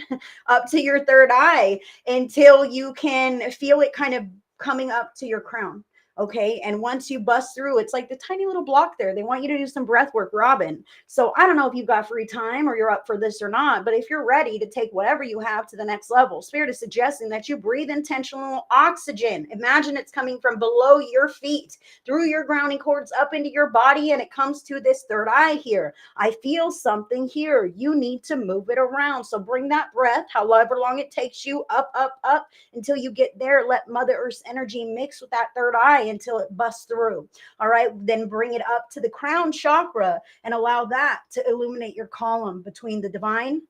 Speaker 1: up to your third eye until you can feel it kind of coming up to your crown. Okay. And once you bust through, it's like the tiny little block there. They want you to do some breath work, Robin. So I don't know if you've got free time or you're up for this or not, but if you're ready to take whatever you have to the next level, Spirit is suggesting that you breathe intentional oxygen. Imagine it's coming from below your feet through your grounding cords up into your body, and it comes to this third eye here. I feel something here. You need to move it around. So bring that breath, however long it takes you, up, up, up until you get there. Let Mother Earth's energy mix with that third eye until it busts through. All right. Then bring it up to the crown chakra and allow that to illuminate your column between the divine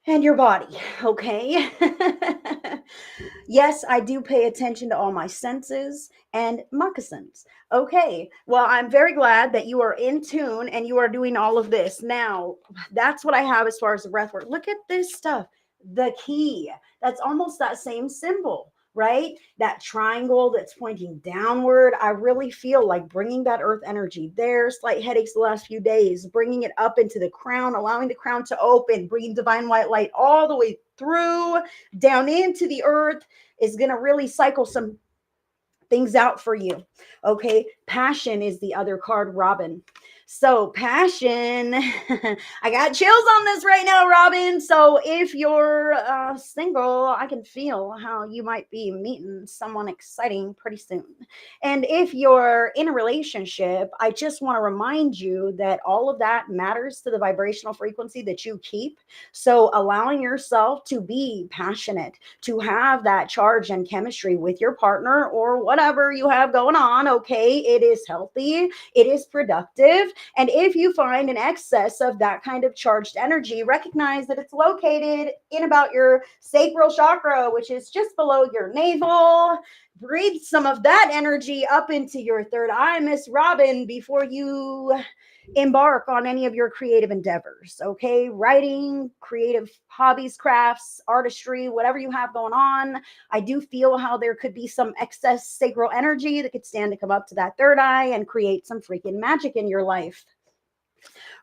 Speaker 1: and your body. Okay. Yes, I do pay attention to all my senses and moccasins. Okay. Well, I'm very glad that you are in tune and you are doing all of this. Now, that's what I have as far as the breath work. Look at this stuff. The key. That's almost that same symbol, right? That triangle that's pointing downward. I really feel like bringing that earth energy there. Slight headaches the last few days, bringing it up into the crown, allowing the crown to open, bringing divine white light all the way through down into the earth is going to really cycle some things out for you. Okay. Passion is the other card, Robin. So, passion, I got chills on this right now, Robin. So, if you're single, I can feel how you might be meeting someone exciting pretty soon. And if you're in a relationship, I just want to remind you that all of that matters to the vibrational frequency that you keep. So, allowing yourself to be passionate, to have that charge and chemistry with your partner or whatever you have going on, okay, it is healthy, it is productive. And if you find an excess of that kind of charged energy, recognize that it's located in about your sacral chakra, which is just below your navel. Breathe some of that energy up into your third eye, Miss Robin, before you embark on any of your creative endeavors. Okay, writing, creative hobbies, crafts, artistry, whatever you have going on. I do feel how there could be some excess sacral energy that could stand to come up to that third eye and create some freaking magic in your life,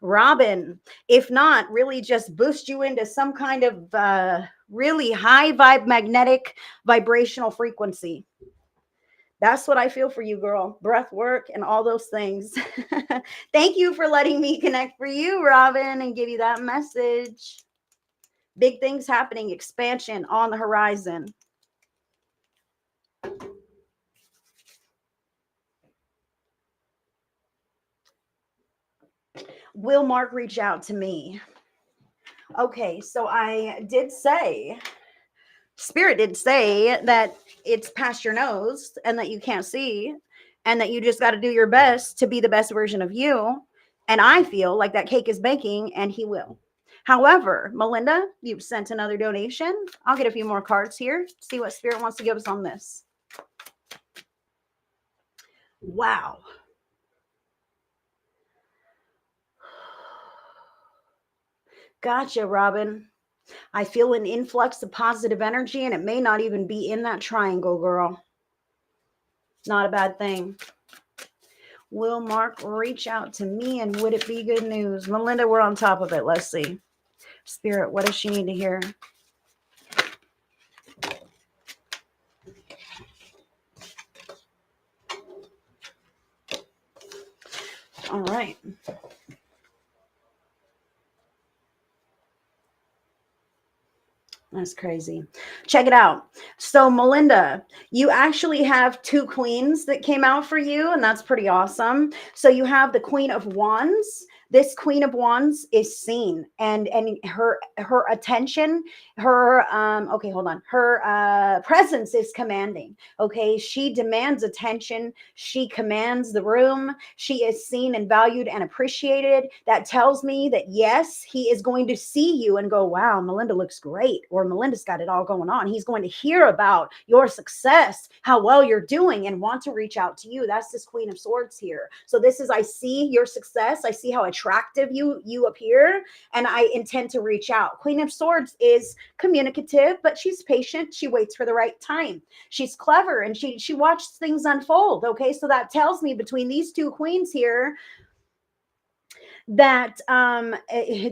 Speaker 1: Robin. If not, really just boost you into some kind of really high vibe magnetic vibrational frequency. That's what I feel for you, girl. Breath work and all those things. Thank you for letting me connect for you, Robin, and give you that message. Big things happening, expansion on the horizon. Will Mark reach out to me? Okay, so I did say, Spirit did say that it's past your nose and that you can't see. and that you just got to do your best to be the best version of you. And I feel like that cake is baking and he will. However, Melinda, you've sent another donation. I'll get a few more cards here. See what Spirit wants to give us on this. Wow. Gotcha, Robin. I feel an influx of positive energy, and it may not even be in that triangle, girl. Not a bad thing. Will Mark reach out to me, and would it be good news? Melinda, we're on top of it. Let's see. Spirit, what does she need to hear? All right. That's crazy. Check it out. So, Melinda, you actually have two queens that came out for you, and that's pretty awesome. So, you have the Queen of Wands. This Queen of Wands is seen, and her attention, her okay, hold on. Her presence is commanding. Okay, she demands attention. She commands the room. She is seen and valued and appreciated. That tells me that yes, he is going to see you and go, wow, Melinda looks great, or Melinda's got it all going on. He's going to hear about your success, how well you're doing, and want to reach out to you. That's this Queen of Swords here. So this is, I see your success. I see how attractive you appear, and I intend to reach out. Queen of Swords is communicative, but she's patient. She waits for the right time. She's clever, and she watches things unfold. Okay, so that tells me between these two queens here that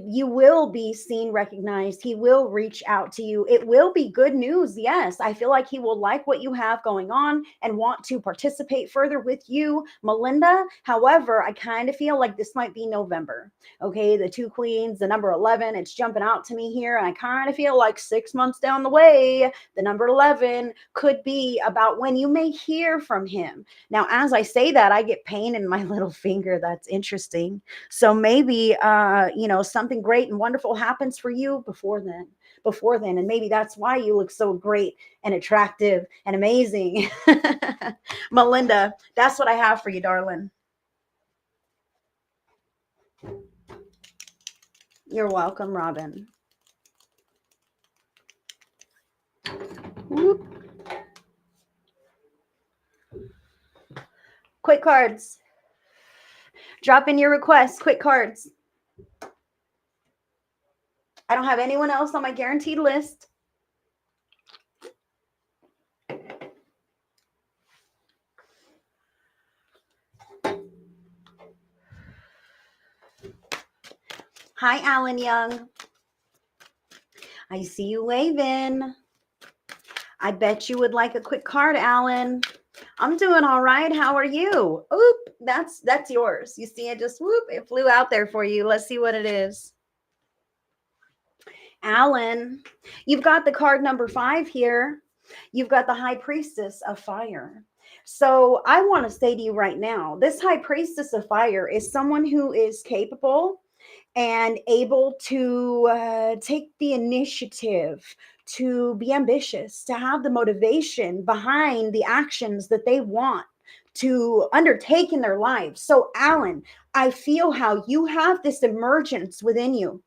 Speaker 1: you will be seen, recognized. He will reach out to you. It will be good news. Yes, I feel like he will like what you have going on and want to participate further with you, Melinda. However, I kind of feel like this might be November. Okay, the two queens, the number 11, it's jumping out to me here, and I kind of feel like 6 months down the way, the number 11 could be about when you may hear from him. Now, as I say that, I get pain in my little finger. That's interesting. So maybe something great and wonderful happens for you before then, and maybe that's why you look so great and attractive and amazing. Melinda, that's what I have for you, darling. You're welcome, Robin. Whoop. Quick cards. Drop in your requests. Quick cards. I don't have anyone else on my guaranteed list. Hi, Alan Young. I see you waving. I bet you would like a quick card, Alan. I'm doing all right. How are you? Oop, that's yours. You see it just whoop, it flew out there for you. Let's see what it is. Alan, you've got the card number 5 here. You've got the High Priestess of Fire. So I want to say to you right now, this High Priestess of Fire is someone who is capable and able to take the initiative, to be ambitious, to have the motivation behind the actions that they want to undertake in their lives. So, Alan, I feel how you have this emergence within you,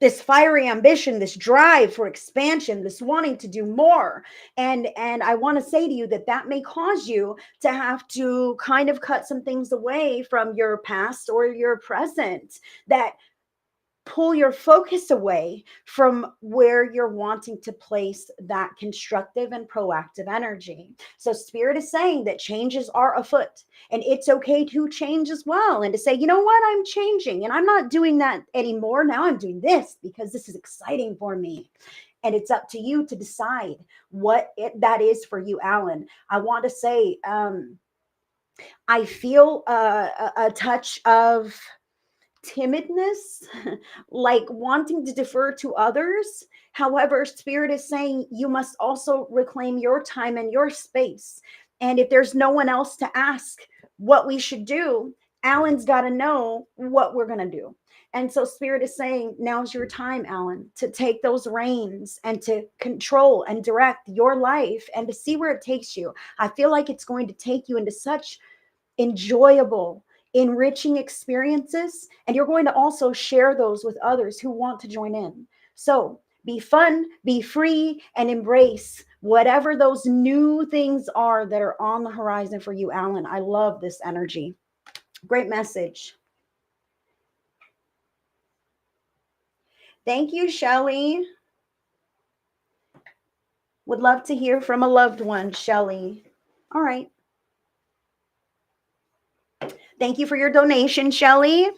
Speaker 1: this fiery ambition, this drive for expansion, this wanting to do more. And I want to say to you that that may cause you to have to kind of cut some things away from your past or your present that pull your focus away from where you're wanting to place that constructive and proactive energy. So Spirit is saying that changes are afoot, and it's okay to change as well, and to say, you know what, I'm changing and I'm not doing that anymore. Now I'm doing this because this is exciting for me. And it's up to you to decide what that is for you, Alan. I want to say, I feel a touch of timidness, like wanting to defer to others. However, Spirit is saying you must also reclaim your time and your space. And if there's no one else to ask what we should do, Alan's got to know what we're going to do. And so Spirit is saying, now's your time, Alan, to take those reins and to control and direct your life and to see where it takes you. I feel like it's going to take you into such enjoyable, enriching experiences. And you're going to also share those with others who want to join in. So be fun, be free, and embrace whatever those new things are that are on the horizon for you, Alan. I love this energy. Great message. Thank you, Shelly. Would love to hear from a loved one, Shelly. All right. Thank you for your donation, Shelly.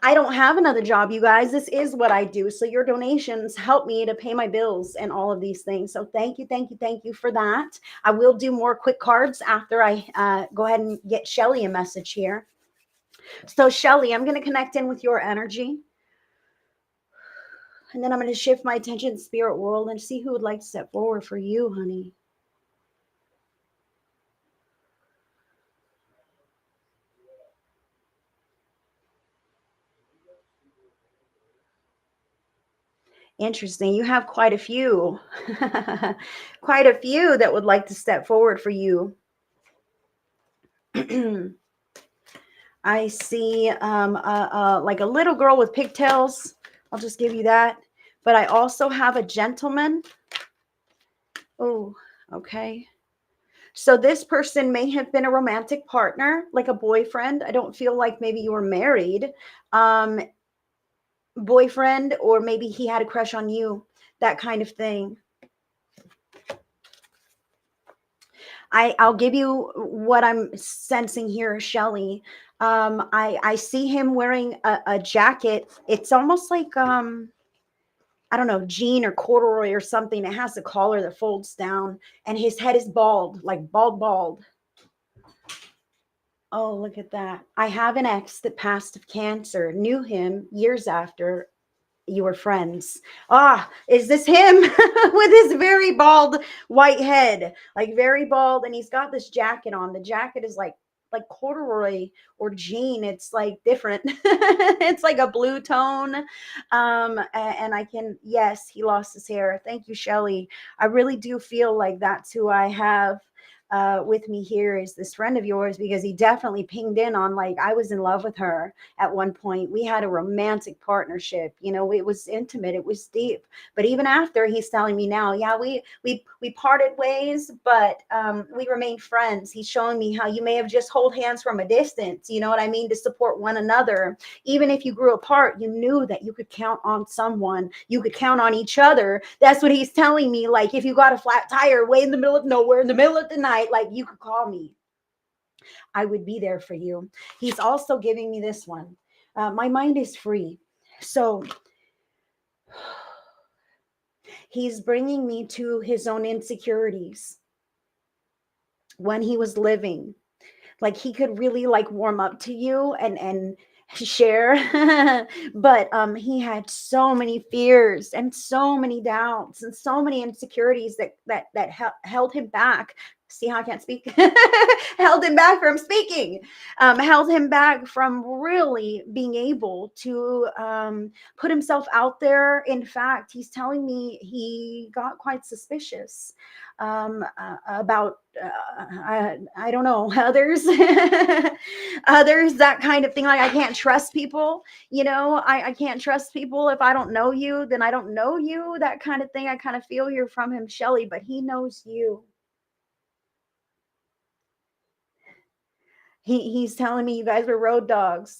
Speaker 1: I don't have another job, you guys. This is what I do. So your donations help me to pay my bills and all of these things. So thank you, thank you, thank you for that. I will do more quick cards after I go ahead and get Shelly a message here. So Shelly, I'm going to connect in with your energy. And then I'm going to shift my attention to the spirit world and see who would like to step forward for you, honey. Interesting. You have quite a few, quite a few that would like to step forward for you. I see like a little girl with pigtails. I'll just give you that. But I also have a gentleman. Oh, okay. So this person may have been a romantic partner, like a boyfriend. I don't feel like maybe you were married. Um, Boyfriend, or maybe he had a crush on you, that kind of thing. I'll give you what I'm sensing here, Shelly. I see him wearing a jacket. It's almost like I don't know, jean or corduroy or something. It has a collar that folds down, and his head is bald, like bald, bald. Oh, look at that. I have an ex that passed of cancer, knew him years after you were friends. Ah, is this him with his very bald white head? Like very bald, and he's got this jacket on. The jacket is like corduroy or jean. It's like different. It's like a blue tone. And I can, yes, he lost his hair. Thank you, Shelly. I really do feel like that's who I have with me here, is this friend of yours, because he definitely pinged in on, like, I was in love with her at one point. We had a romantic partnership. You know, it was intimate, it was deep. But even after, he's telling me now, yeah, we parted ways, but we remained friends. He's showing me how you may have just hold hands from a distance. You know what I mean? To support one another. Even if you grew apart, you knew that you could count on someone. You could count on each other. That's what he's telling me. Like, if you got a flat tire way in the middle of nowhere, in the middle of the night, like, you could call me. I would be there for you. He's also giving me this one. My mind is free. So he's bringing me to his own insecurities when he was living. Like, he could really like warm up to you and share. But he had so many fears and so many doubts and so many insecurities that held him back. See how I can't speak? Held him back from speaking. Held him back from really being able to put himself out there. In fact, he's telling me he got quite suspicious about I don't know, others. Others, that kind of thing. Like, I can't trust people. You know, I can't trust people. If I don't know you, then I don't know you. That kind of thing. I kind of feel here from him, Shelly, but he knows you. He's telling me you guys were road dogs.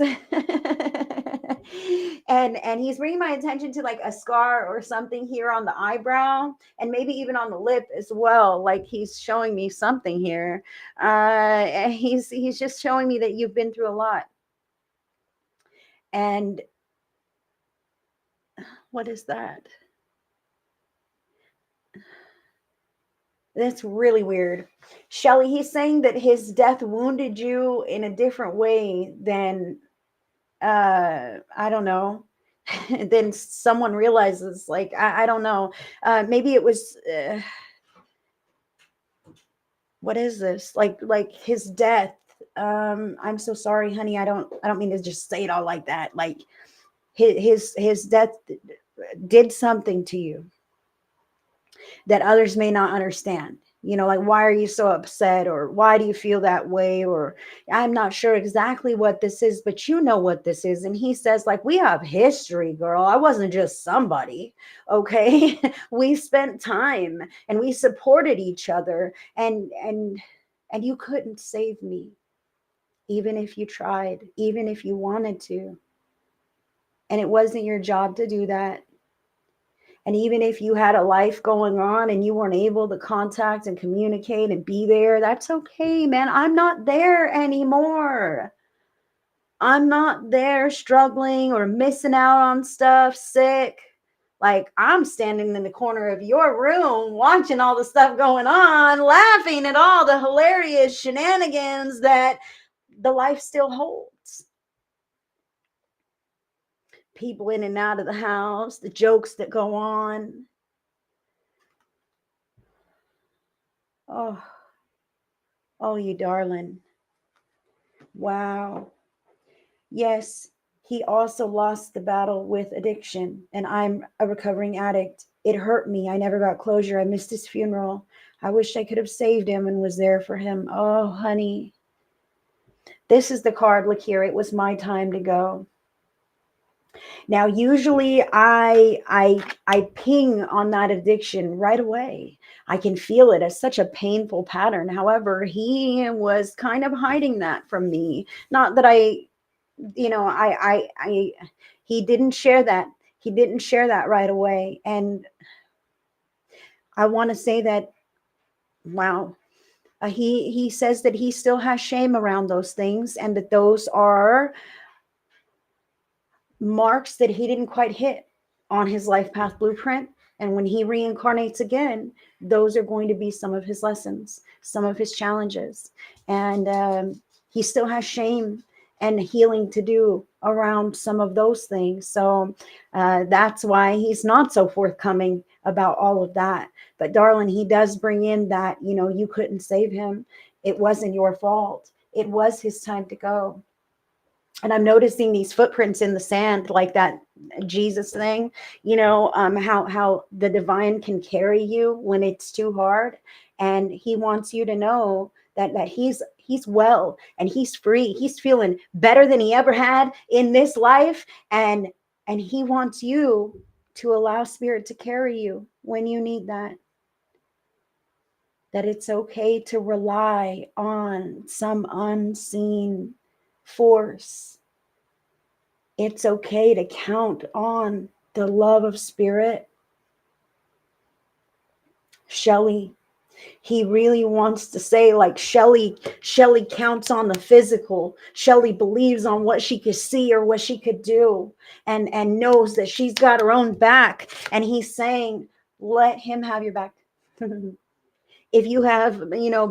Speaker 1: And he's bringing my attention to like a scar or something here on the eyebrow, and maybe even on the lip as well. Like, he's showing me something here. He's just showing me that you've been through a lot. And what is that? That's really weird. Shelly, he's saying that his death wounded you in a different way than I don't know. Then someone realizes, like, I don't know. Maybe it was what is this? Like his death. I'm so sorry, honey. I don't mean to just say it all like that. Like his death did something to you that others may not understand. Like, why are you so upset? Or why do you feel that way? Or I'm not sure exactly what this is, but you know what this is. And he says, like, we have history, girl. I wasn't just somebody. Okay. We spent time and we supported each other, and you couldn't save me, even if you tried, even if you wanted to. And it wasn't your job to do that. And even if you had a life going on and you weren't able to contact and communicate and be there, that's okay, man. I'm not there anymore. I'm not there struggling or missing out on stuff, sick. Like, I'm standing in the corner of your room watching all the stuff going on, laughing at all the hilarious shenanigans that the life still holds. People in and out of the house, the jokes that go on. Oh, oh, you darling. Wow. Yes, he also lost the battle with addiction, and I'm a recovering addict. It hurt me. I never got closure. I missed his funeral. I wish I could have saved him and was there for him. Oh, honey. This is the card. Look here. It was my time to go. Now, usually I ping on that addiction right away. I can feel it as such a painful pattern. However, he was kind of hiding that from me. Not that I he didn't share that. He didn't share that right away. And I want to say that, wow, he says that he still has shame around those things, and that those are marks that he didn't quite hit on his life path blueprint. And when he reincarnates again, those are going to be some of his lessons, some of his challenges. And he still has shame and healing to do around some of those things. So that's why he's not so forthcoming about all of that. But darling, he does bring in that, you couldn't save him. It wasn't your fault. It was his time to go. And I'm noticing these footprints in the sand, like that Jesus thing, how the divine can carry you when it's too hard. And he wants you to know that he's well and he's free. He's feeling better than he ever had in this life. And he wants you to allow spirit to carry you when you need that. That it's okay to rely on some unseen force. It's okay to count on the love of spirit. Shelley, he really wants to say, like, Shelley counts on the physical. Shelley believes on what she could see or what she could do, and knows that she's got her own back. And he's saying, let him have your back. If you have,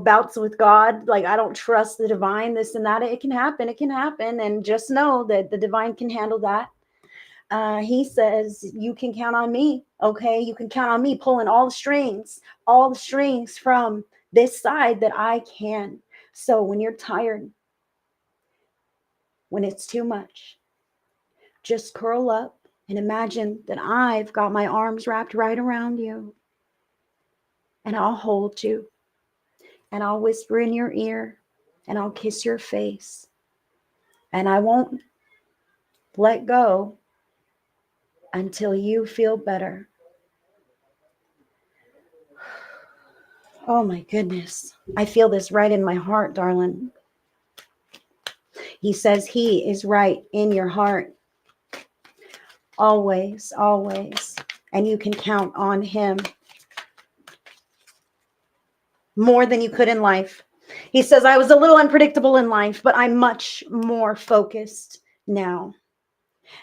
Speaker 1: bouts with God, like, I don't trust the divine, this and that, it can happen. And just know that the divine can handle that. He says, you can count on me. Okay. You can count on me pulling all the strings from this side that I can. So when you're tired, when it's too much, just curl up and imagine that I've got my arms wrapped right around you, and I'll hold you, and I'll whisper in your ear, and I'll kiss your face, and I won't let go until you feel better. Oh my goodness. I feel this right in my heart, darling. He says he is right in your heart. Always, always. And you can count on him more than you could in life. He says, I was a little unpredictable in life, but I'm much more focused now.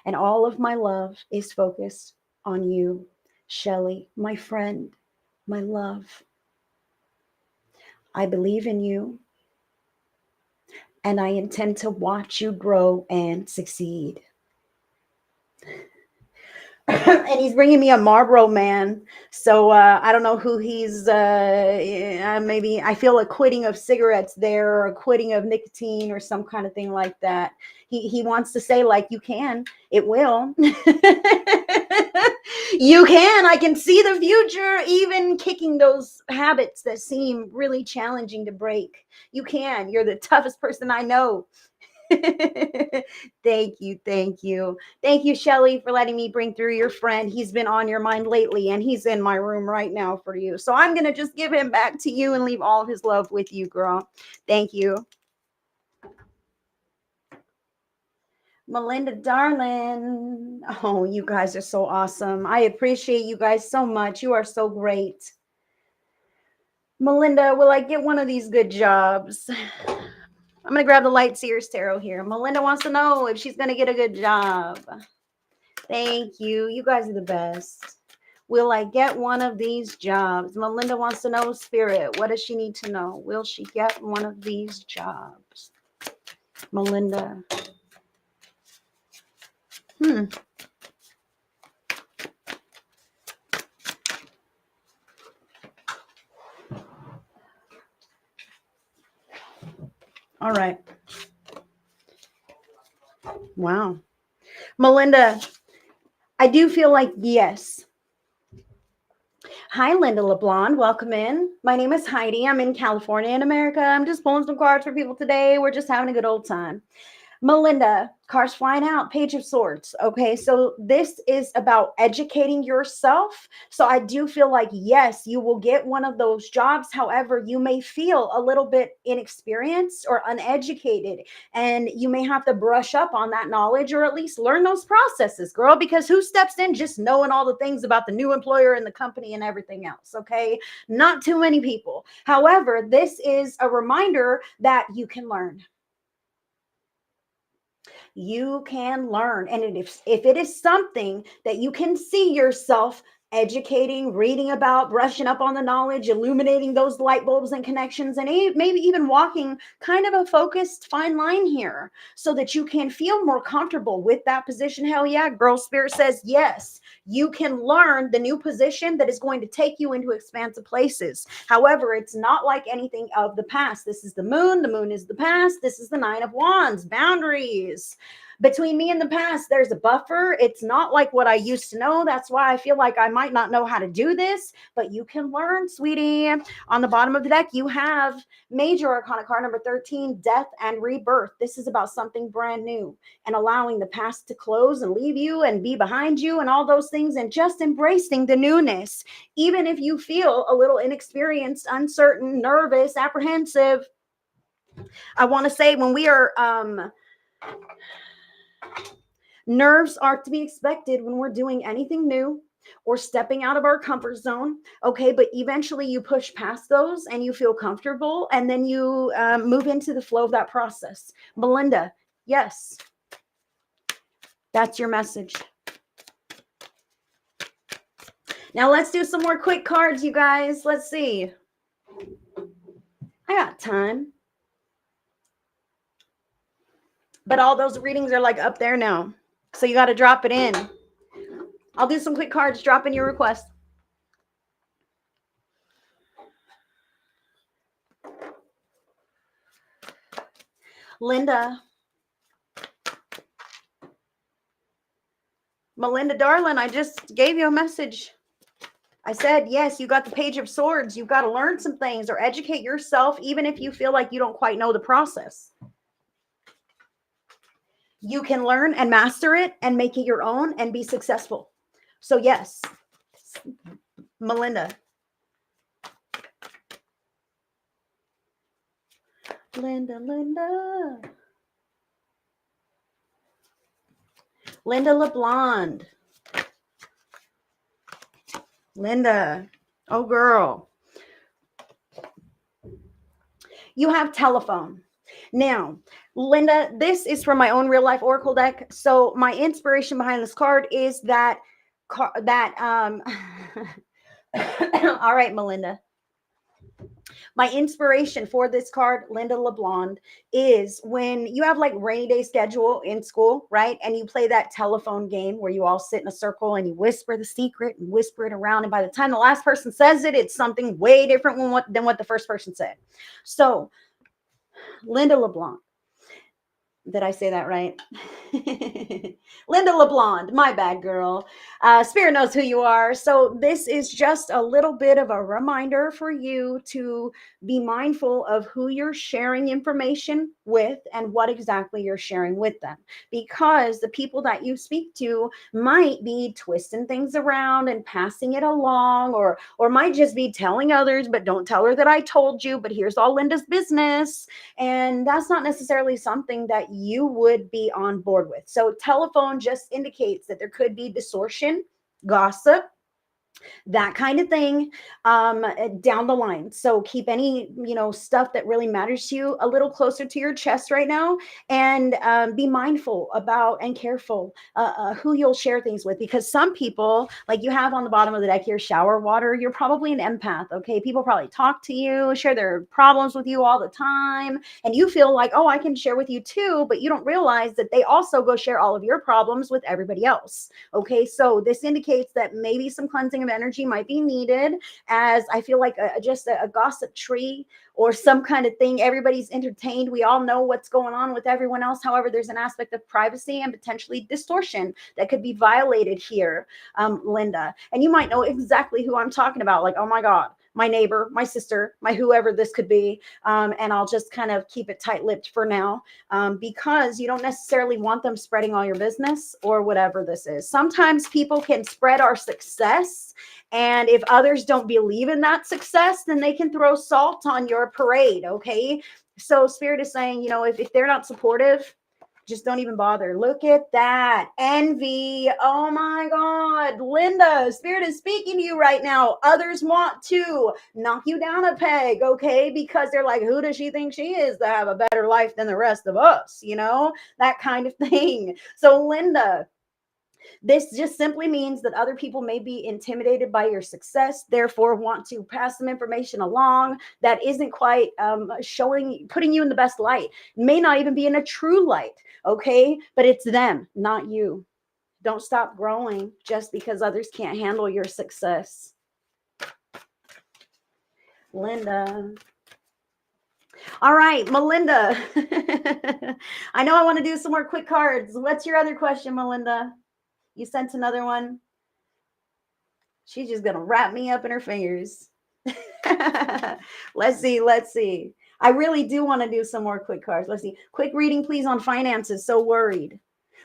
Speaker 1: And all of my love is focused on you, Shelley, my friend, my love. I believe in you, and I intend to watch you grow and succeed. And he's bringing me a Marlboro Man. So I don't know who he's. Maybe I feel a quitting of cigarettes there, or a quitting of nicotine, or some kind of thing like that. He wants to say like, you can, it will. You can. I can see the future, even kicking those habits that seem really challenging to break. You can. You're the toughest person I know. Thank you. Thank you. Thank you, Shelly, for letting me bring through your friend. He's been on your mind lately, and he's in my room right now for you. So I'm going to just give him back to you and leave all of his love with you, girl. Thank you. Melinda, darling. Oh, you guys are so awesome. I appreciate you guys so much. You are so great. Melinda, will I get one of these good jobs? I'm going to grab the Light Seers Tarot here. Melinda wants to know if she's going to get a good job. Thank you. You guys are the best. Will I get one of these jobs? Melinda wants to know, Spirit, what does she need to know? Will she get one of these jobs? Melinda. All right. Wow. Melinda, I do feel like yes. Hi, Linda LeBlond. Welcome in. My name is Heidi. I'm in California in America. I'm just pulling some cards for people today. We're just having a good old time. Melinda, cards flying out, Page of Swords. Okay, so this is about educating yourself. So I do feel like, yes, you will get one of those jobs. However, you may feel a little bit inexperienced or uneducated, and you may have to brush up on that knowledge, or at least learn those processes, girl, because who steps in just knowing all the things about the new employer and the company and everything else? Okay, not too many people. However, this is a reminder that you can learn. You can learn. And if it is something that you can see yourself educating, reading about, brushing up on the knowledge, illuminating those light bulbs and connections, and maybe even walking kind of a focused fine line here so that you can feel more comfortable with that position. Hell yeah, girl, Spirit says yes. You can learn the new position that is going to take you into expansive places. However, it's not like anything of the past. This is the moon. The moon is the past. This is the Nine of Wands, boundaries. Between me and the past, there's a buffer. It's not like what I used to know. That's why I feel like I might not know how to do this, but you can learn, sweetie. On the bottom of the deck, you have Major Arcana card number 13, Death and Rebirth. This is about something brand new and allowing the past to close and leave you and be behind you and all those things, and just embracing the newness. Even if you feel a little inexperienced, uncertain, nervous, apprehensive, I want to say when we are nerves are to be expected when we're doing anything new or stepping out of our comfort zone. Okay, but eventually you push past those and you feel comfortable, and then you move into the flow of that process. Melinda, yes, that's your message. Now let's do some more quick cards, you guys. Let's see. I got time. But all those readings are like up there now. So you got to drop it in. I'll do some quick cards. Drop in your request. Linda. Melinda, darling, I just gave you a message. I said, yes, you got the Page of Swords. You've got to learn some things or educate yourself, even if you feel like you don't quite know the process. You can learn and master it and make it your own and be successful. So yes, Melinda. Linda. Linda LeBlond. Linda. Oh, girl. You have telephone. Now, Linda, this is from my own real life oracle deck. So my inspiration behind this card is that all right, Melinda. My inspiration for this card, Linda LeBlond, is when you have like rainy day schedule in school, right? And you play that telephone game where you all sit in a circle and you whisper the secret and whisper it around. And by the time the last person says it, it's something way different than what the first person said. So, Linda LeBlanc, did I say that right? Linda LeBlond, my bad, girl. Spirit knows who you are. So, this is just a little bit of a reminder for you to be mindful of who you're sharing information with and what exactly you're sharing with them. Because the people that you speak to might be twisting things around and passing it along, or might just be telling others, but don't tell her that I told you, but here's all Linda's business. And that's not necessarily something that you would be on board with. So, telephone just indicates that there could be distortion, gossip, that kind of thing, down the line. So keep any, stuff that really matters to you a little closer to your chest right now, and be mindful about and careful who you'll share things with, because some people, like you have on the bottom of the deck here, shower water, you're probably an empath. Okay, people probably talk to you, share their problems with you all the time, and you feel like, oh, I can share with you too, but you don't realize that they also go share all of your problems with everybody else. Okay, so this indicates that maybe some cleansing of energy might be needed, as I feel like just a gossip tree or some kind of thing. Everybody's entertained. We all know what's going on with everyone else. However, there's an aspect of privacy and potentially distortion that could be violated here, Linda. And you might know exactly who I'm talking about. Like, oh my God, my neighbor, my sister, my whoever this could be. And I'll just kind of keep it tight-lipped for now, because you don't necessarily want them spreading all your business or whatever this is. Sometimes people can spread our success, and if others don't believe in that success, then they can throw salt on your parade. Okay. So Spirit is saying, if they're not supportive, just don't even bother. Look at that. Envy. Oh my God. Linda, Spirit is speaking to you right now. Others want to knock you down a peg, okay? Because they're like, who does she think she is to have a better life than the rest of us? That kind of thing. So, Linda, this just simply means that other people may be intimidated by your success, therefore want to pass some information along that isn't quite putting you in the best light. May not even be in a true light, okay? But it's them, not you. Don't stop growing just because others can't handle your success. Linda. All right, Melinda. I know I want to do some more quick cards. What's your other question, Melinda? You sent another one. She's just gonna wrap me up in her fingers. Let's see. I really do want to do some more quick cards. Let's see. Quick reading, please, on finances. So worried.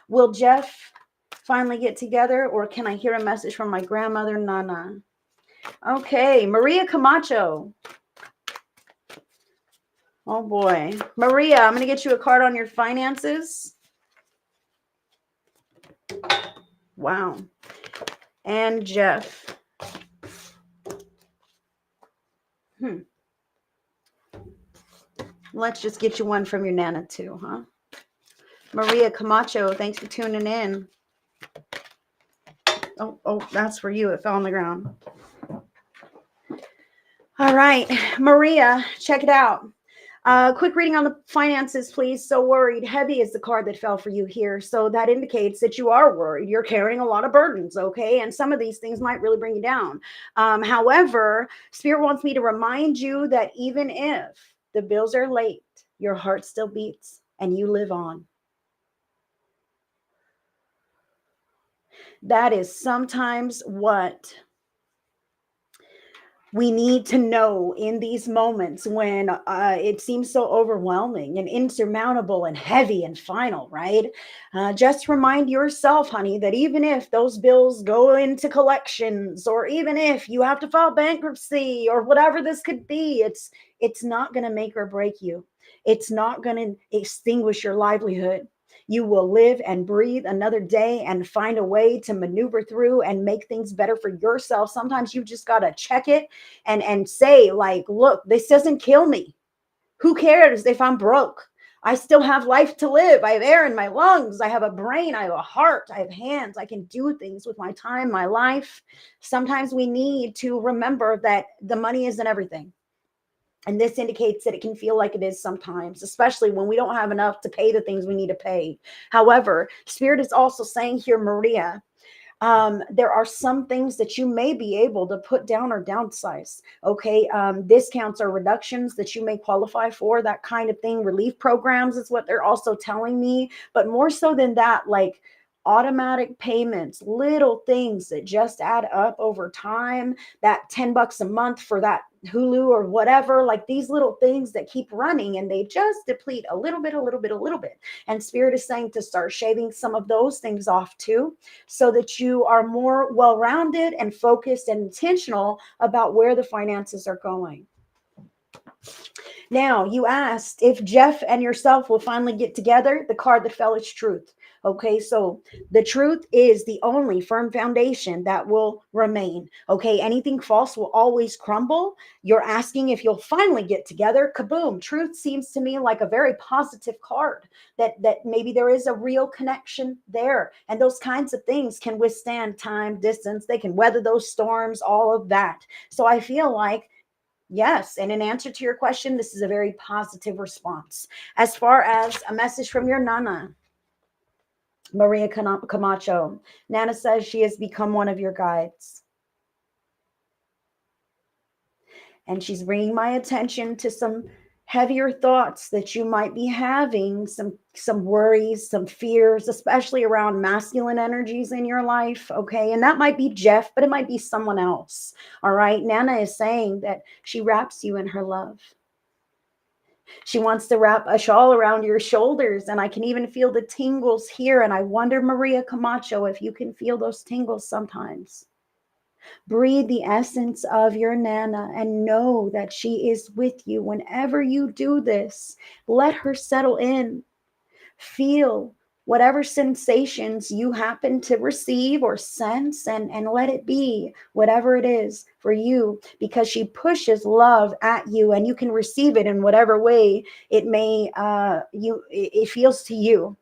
Speaker 1: Will Jeff finally get together, or can I hear a message from my grandmother, Nana? Okay, Maria Camacho. Oh boy. Maria, I'm going to get you a card on your finances. Wow. And Jeff. Let's just get you one from your Nana too, huh? Maria Camacho, thanks for tuning in. Oh, that's for you. It fell on the ground. All right, Maria, check it out. Quick reading on the finances, please. So worried. Heavy is the card that fell for you here. So that indicates that you are worried. You're carrying a lot of burdens, okay? And some of these things might really bring you down. However, Spirit wants me to remind you that even if the bills are late, your heart still beats and you live on. That is sometimes what we need to know in these moments when it seems so overwhelming and insurmountable and heavy and final, right? Just remind yourself, honey, that even if those bills go into collections, or even if you have to file bankruptcy, or whatever this could be, it's not going to make or break you. It's not going to extinguish your livelihood. You will live and breathe another day and find a way to maneuver through and make things better for yourself. Sometimes you just got to check it and say, like, look, this doesn't kill me. Who cares if I'm broke? I still have life to live. I have air in my lungs. I have a brain. I have a heart. I have hands. I can do things with my time, my life. Sometimes we need to remember that the money isn't everything. And this indicates that it can feel like it is sometimes, especially when we don't have enough to pay the things we need to pay. However, Spirit is also saying here, Maria, there are some things that you may be able to put down or downsize. Okay. Discounts or reductions that you may qualify for, that kind of thing. Relief programs is what they're also telling me. But more so than that, like automatic payments, little things that just add up over time, that $10 a month for that Hulu or whatever, like these little things that keep running and they just deplete a little bit, a little bit, a little bit. And Spirit is saying to start shaving some of those things off too, so that you are more well-rounded and focused and intentional about where the finances are going. Now, you asked if Jeff and yourself will finally get together. The card that fell is truth. Okay, so the truth is the only firm foundation that will remain. Okay, anything false will always crumble. You're asking if you'll finally get together. Kaboom! Truth seems to me like a very positive card. That maybe there is a real connection there, and those kinds of things can withstand time, distance. They can weather those storms, all of that. So I feel like, yes. And in answer to your question, this is a very positive response. As far as a message from your Nana, Maria Camacho, Nana says she has become one of your guides. And she's bringing my attention to some heavier thoughts that you might be having, some worries, some fears, especially around masculine energies in your life. Okay, and that might be Jeff, but it might be someone else. All right, Nana is saying that she wraps you in her love. She wants to wrap a shawl around your shoulders, and I can even feel the tingles here. And I wonder, Maria Camacho, if you can feel those tingles sometimes. Breathe the essence of your Nana and know that she is with you whenever you do this. Let her settle in. Feel whatever sensations you happen to receive or sense, and let it be whatever it is for you, because she pushes love at you and you can receive it in whatever way it may it feels to you.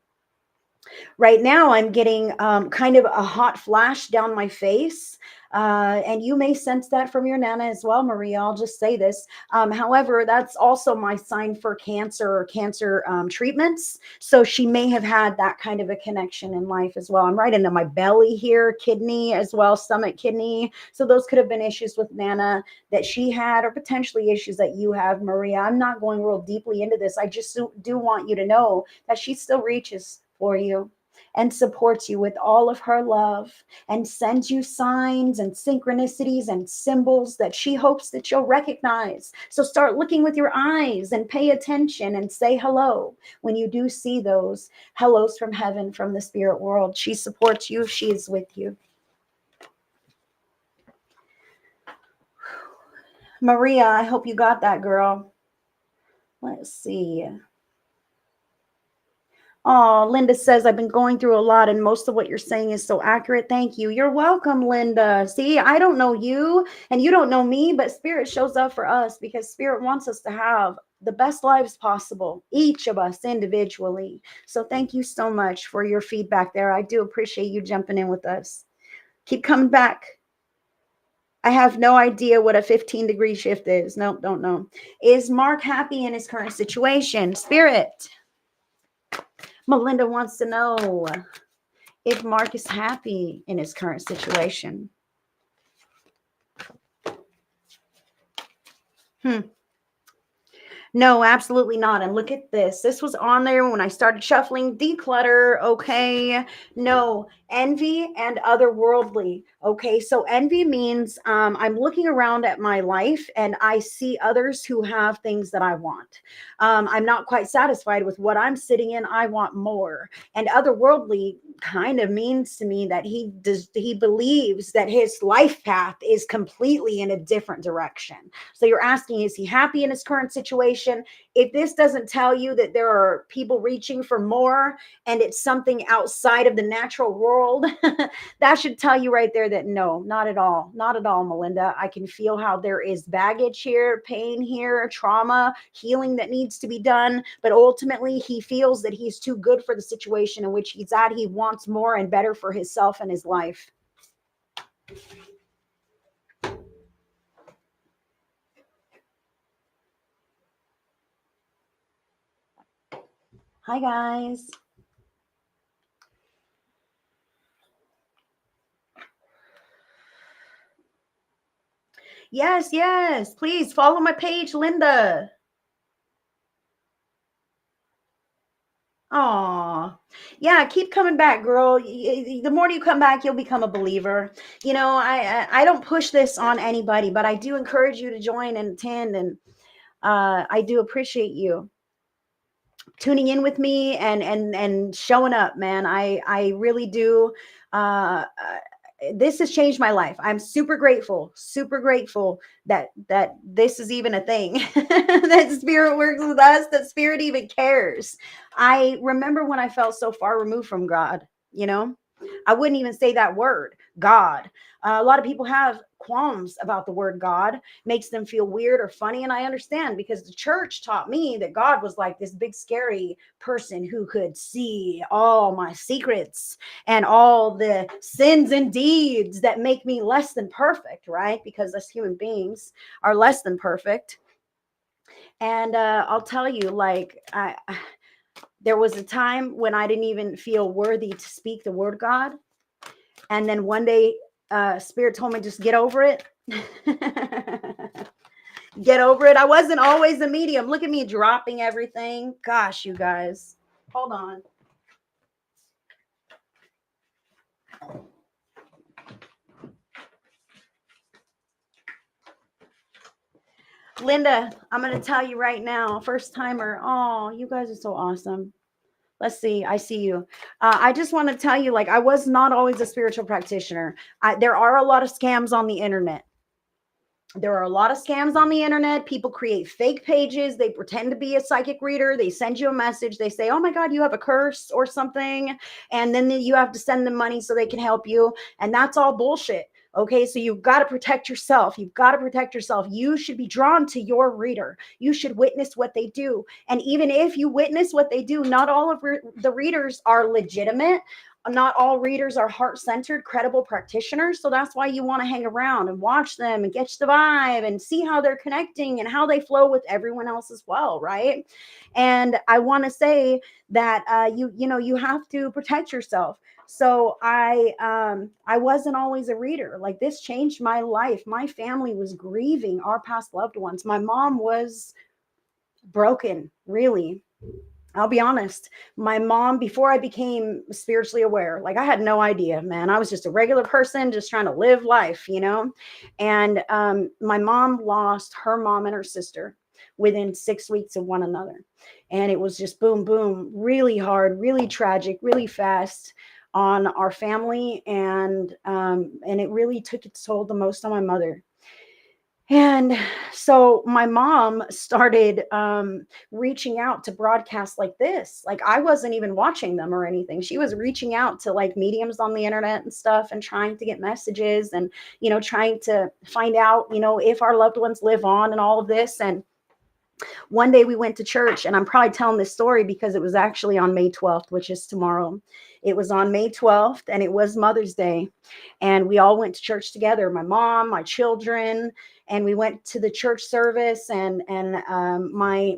Speaker 1: Right now, I'm getting kind of a hot flash down my face. And you may sense that from your Nana as well, Maria. I'll just say this. However, that's also my sign for cancer or cancer treatments. So she may have had that kind of a connection in life as well. I'm right into my belly here, kidney as well, stomach, kidney. So those could have been issues with Nana that she had, or potentially issues that you have, Maria. I'm not going real deeply into this. I just do want you to know that she still reaches for you and supports you with all of her love and sends you signs and synchronicities and symbols that she hopes that you'll recognize. So start looking with your eyes and pay attention and say hello when you do see those hellos from heaven, from the spirit world. She supports you. She is with you. Maria, I hope you got that, girl. Let's see. Oh, Linda says, I've been going through a lot and most of what you're saying is so accurate. Thank you. You're welcome, Linda. See, I don't know you and you don't know me, but Spirit shows up for us because Spirit wants us to have the best lives possible, each of us individually. So thank you so much for your feedback there. I do appreciate you jumping in with us. Keep coming back. I have no idea what a 15-degree shift is. Nope, don't know. Is Mark happy in his current situation? Spirit. Melinda wants to know if Mark is happy in his current situation. No, absolutely not. And look at this. This was on there when I started shuffling. Declutter. Okay. No, envy and otherworldly. Okay. So envy means I'm looking around at my life and I see others who have things that I want. I'm not quite satisfied with what I'm sitting in. I want more. And otherworldly kind of means to me that he believes that his life path is completely in a different direction. So you're asking, is he happy in his current situation? If this doesn't tell you that there are people reaching for more and it's something outside of the natural world, that should tell you right there that no, not at all. Not at all, Melinda. I can feel how there is baggage here, pain here, trauma, healing that needs to be done. But ultimately, he feels that he's too good for the situation in which he's at. He wants more and better for himself and his life. Hi, guys. Yes, yes. Please follow my page, Linda. Aw. Yeah, keep coming back, girl. The more you come back, you'll become a believer. I don't push this on anybody, but I do encourage you to join and attend, and I do appreciate you tuning in with me and showing up, man. I really do. This has changed my life. I'm super grateful that this is even a thing. That spirit works with us, that spirit even cares. I remember when I felt so far removed from God, you know. I wouldn't even say that word, God. A lot of people have qualms about the word God, makes them feel weird or funny. And I understand, because the church taught me that God was like this big, scary person who could see all my secrets and all the sins and deeds that make me less than perfect, right? Because us human beings are less than perfect. And I'll tell you, like, there was a time when I didn't even feel worthy to speak the word God. And then one day, Spirit told me, just get over it. Get over it. I wasn't always a medium. Look at me dropping everything. Gosh, you guys. Hold on. Linda, I'm going to tell you right now, first timer. Oh, you guys are so awesome. Let's see. I see you. I just want to tell you, like, I was not always a spiritual practitioner. There are a lot of scams on the internet. There are a lot of scams on the internet. People create fake pages. They pretend to be a psychic reader. They send you a message. They say, oh my God, you have a curse or something. And then you have to send them money so they can help you. And that's all bullshit. Okay, so you've got to protect yourself. You've got to protect yourself. You should be drawn to your reader. You should witness what they do. And even if you witness what they do, not all of the readers are legitimate. Not all readers are heart-centered, credible practitioners. So that's why you want to hang around and watch them and get the vibe and see how they're connecting and how they flow with everyone else as well, right? And I want to say that you have to protect yourself. So I wasn't always a reader. Like, this changed my life. My family was grieving our past loved ones. My mom was broken, really. I'll be honest. My mom, before I became spiritually aware, like, I had no idea, man. I was just a regular person, just trying to live life, you know? And my mom lost her mom and her sister within 6 weeks of one another. And it was just boom, boom, really hard, really tragic, really fast on our family. And it really took its toll the most on my mother. And so my mom started reaching out to broadcasts like this. Like, I wasn't even watching them or anything. She was reaching out to, like, mediums on the internet and stuff, and trying to get messages, and, trying to find out, if our loved ones live on and all of this. And one day we went to church, and I'm probably telling this story because it was actually on May 12th, which is tomorrow. It was on May 12th, and it was Mother's Day. And we all went to church together, my mom, my children, and we went to the church service. And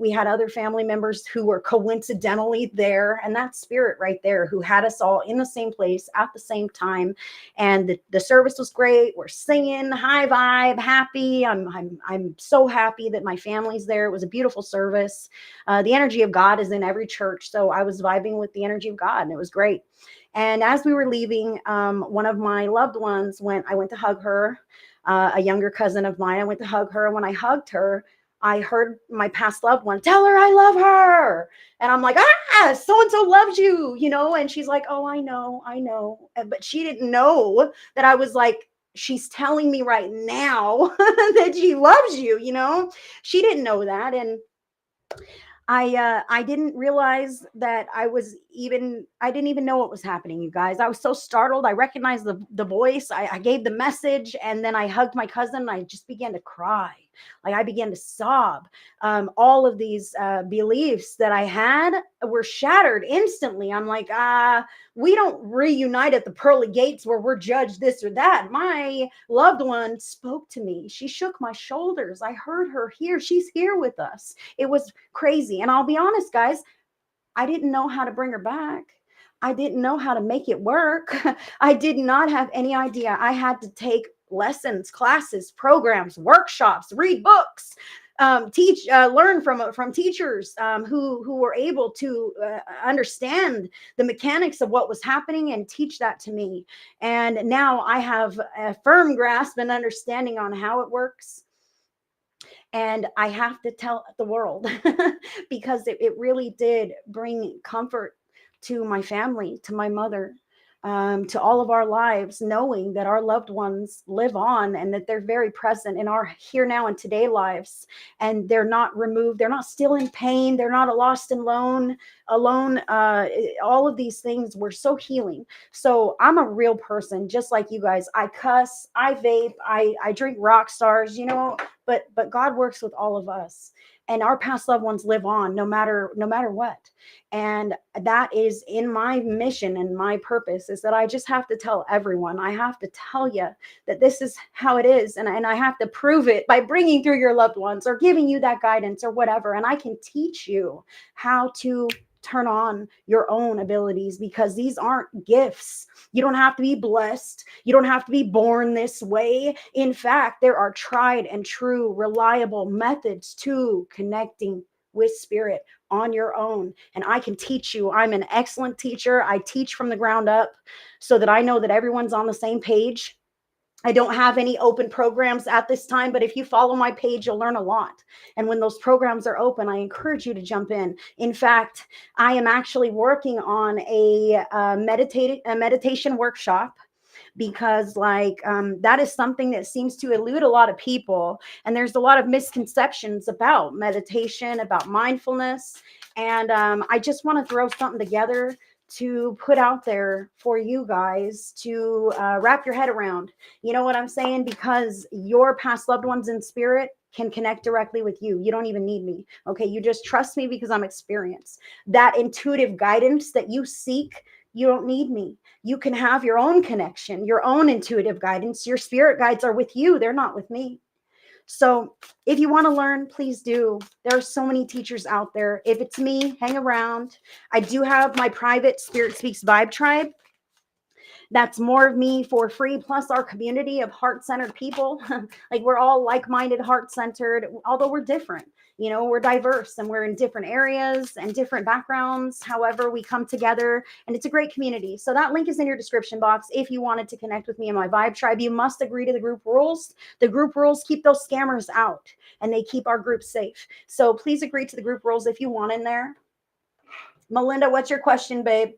Speaker 1: we had other family members who were coincidentally there, and that spirit right there who had us all in the same place at the same time. And the service was great. We're singing, high vibe, happy. I'm so happy that my family's there. It was a beautiful service. The energy of God is in every church, so I was vibing with the energy of God, and it was great. And as we were leaving, one of my loved ones I went to hug her, a younger cousin of mine. I went to hug her. And when I hugged her, I heard my past loved one tell her I love her. And I'm like, so-and-so loves you, And she's like, oh, I know. But she didn't know that I was like, she's telling me right now that she loves you, She didn't know that. And I didn't realize that I didn't even know what was happening, you guys. I was so startled. I recognized the voice. I gave the message, and then I hugged my cousin, and I just began to cry. Like, I began to sob. All of these beliefs that I had were shattered instantly. I'm like, we don't reunite at the pearly gates where we're judged this or that. My loved one spoke to me. She shook my shoulders. I heard her here. She's here with us. It was crazy. And I'll be honest, guys, I didn't know how to bring her back. I didn't know how to make it work. I did not have any idea. I had to take lessons, classes, programs, workshops, read books, teach, learn from teachers who were able to understand the mechanics of what was happening and teach that to me. And now I have a firm grasp and understanding on how it works, and I have to tell the world because it really did bring comfort to my family, to my mother, to all of our lives, knowing that our loved ones live on and that they're very present in our here, now, and today lives. And they're not removed. They're not still in pain. They're not lost and alone. All of these things were so healing. So I'm a real person, just like you guys. I cuss, I vape, I drink rock stars, but God works with all of us, and our past loved ones live on no matter what. And that is in my mission, and my purpose is that I just have to tell everyone. I have to tell you that this is how it is, and I have to prove it by bringing through your loved ones or giving you that guidance or whatever. And I can teach you how to turn on your own abilities, because these aren't gifts. You don't have to be blessed. You don't have to be born this way. In fact, there are tried and true, reliable methods to connecting with spirit on your own. And I can teach you. I'm an excellent teacher. I teach from the ground up so that I know that everyone's on the same page. I don't have any open programs at this time, but if you follow my page, you'll learn a lot. And when those programs are open, I encourage you to jump in. In fact, I am actually working on a meditation workshop, because that is something that seems to elude a lot of people. And there's a lot of misconceptions about meditation, about mindfulness. And I just want to throw something together to put out there for you guys to wrap your head around. You know what I'm saying? Because your past loved ones in spirit can connect directly with you. You don't even need me. Okay. You just trust me because I'm experienced. That intuitive guidance that you seek, you don't need me. You can have your own connection, your own intuitive guidance. Your spirit guides are with you. They're not with me. So if you want to learn, please do. There are so many teachers out there. If it's me, hang around. I do have my private Spirit Speaks Vibe Tribe. That's more of me for free, plus our community of heart-centered people. Like, we're all like-minded, heart-centered, although we're different. We're diverse, and we're in different areas and different backgrounds. However, we come together, and it's a great community. So that link is in your description box. If you wanted to connect with me in my Vibe Tribe, you must agree to the group rules. The group rules keep those scammers out, and they keep our group safe. So please agree to the group rules if you want in there. Melinda, what's your question, babe?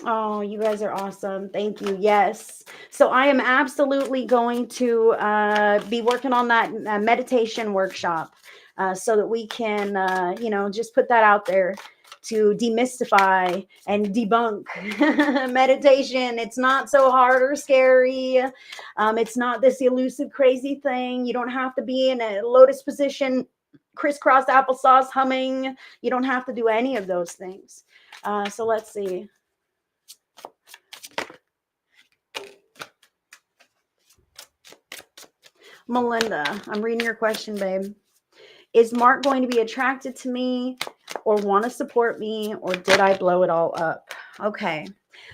Speaker 1: Oh, you guys are awesome. Thank you. Yes. So I am absolutely going to be working on that meditation workshop so that we can, just put that out there to demystify and debunk meditation. It's not so hard or scary. It's not this elusive, crazy thing. You don't have to be in a lotus position, crisscross applesauce humming. You don't have to do any of those things. So let's see. Melinda, I'm reading your question, babe. Is Mark going to be attracted to me or want to support me, or did I blow it all up? Okay.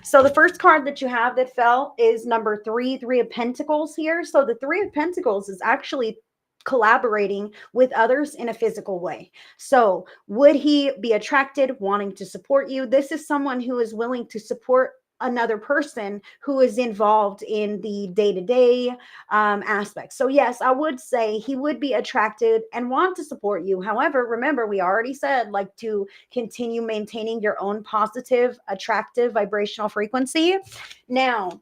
Speaker 1: So the first card that you have that fell is number 3, 3 of Pentacles here. So the 3 of Pentacles is actually collaborating with others in a physical way. So would he be attracted, wanting to support you? This is someone who is willing to support another person who is involved in the day-to-day aspects. So yes, I would say he would be attracted and want to support you. However, remember, we already said, like, to continue maintaining your own positive, attractive vibrational frequency. Now,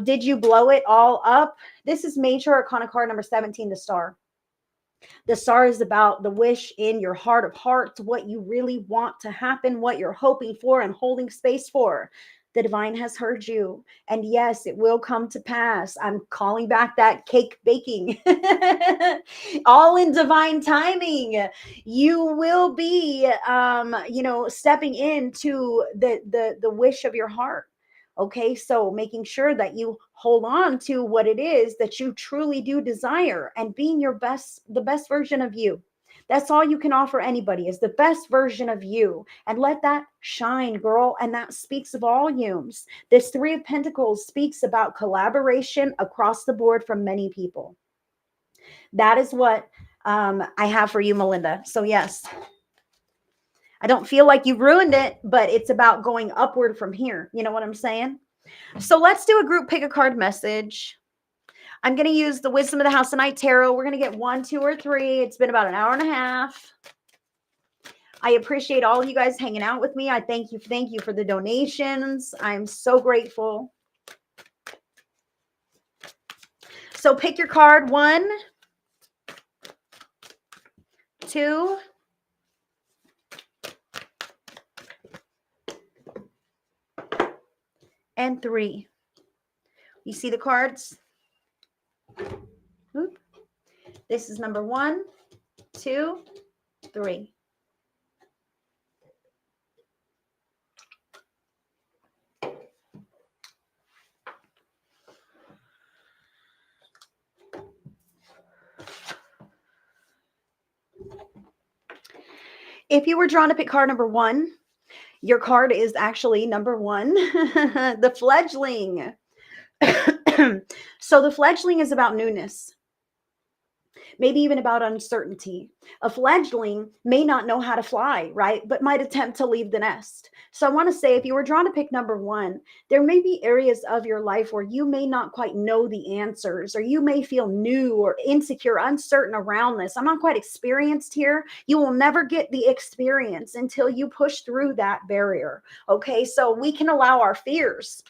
Speaker 1: did you blow it all up? This is Major Arcana card number 17, the Star. The Star is about the wish in your heart of hearts, what you really want to happen, what you're hoping for and holding space for. The divine has heard you. And yes, it will come to pass. I'm calling back that cake baking. All in divine timing. You will be, stepping into the wish of your heart. Okay, so making sure that you hold on to what it is that you truly do desire and being the best version of you. That's all you can offer anybody is the best version of you, and let that shine, girl. And that speaks volumes. This Three of Pentacles speaks about collaboration across the board from many people. That is what I have for you, Melinda. So, yes, I don't feel like you've ruined it, but it's about going upward from here. You know what I'm saying? So, let's do a group pick a card message. I'm going to use the Wisdom of the House of Night Tarot. We're going to get 1, 2, or 3. It's been about an hour and a half. I appreciate all of you guys hanging out with me. I thank you for the donations. I'm so grateful. So pick your card. 1, 2, and 3. You see the cards? Oop. This is number 1, 2, 3. If you were drawn to pick card number 1, your card is actually number 1, the fledgling. So the fledgling is about newness, maybe even about uncertainty. A fledgling may not know how to fly, right? But might attempt to leave the nest. So I want to say, if you were drawn to pick number 1, there may be areas of your life where you may not quite know the answers, or you may feel new or insecure, uncertain around this. I'm not quite experienced here. You will never get the experience until you push through that barrier. Okay, so we can allow our fears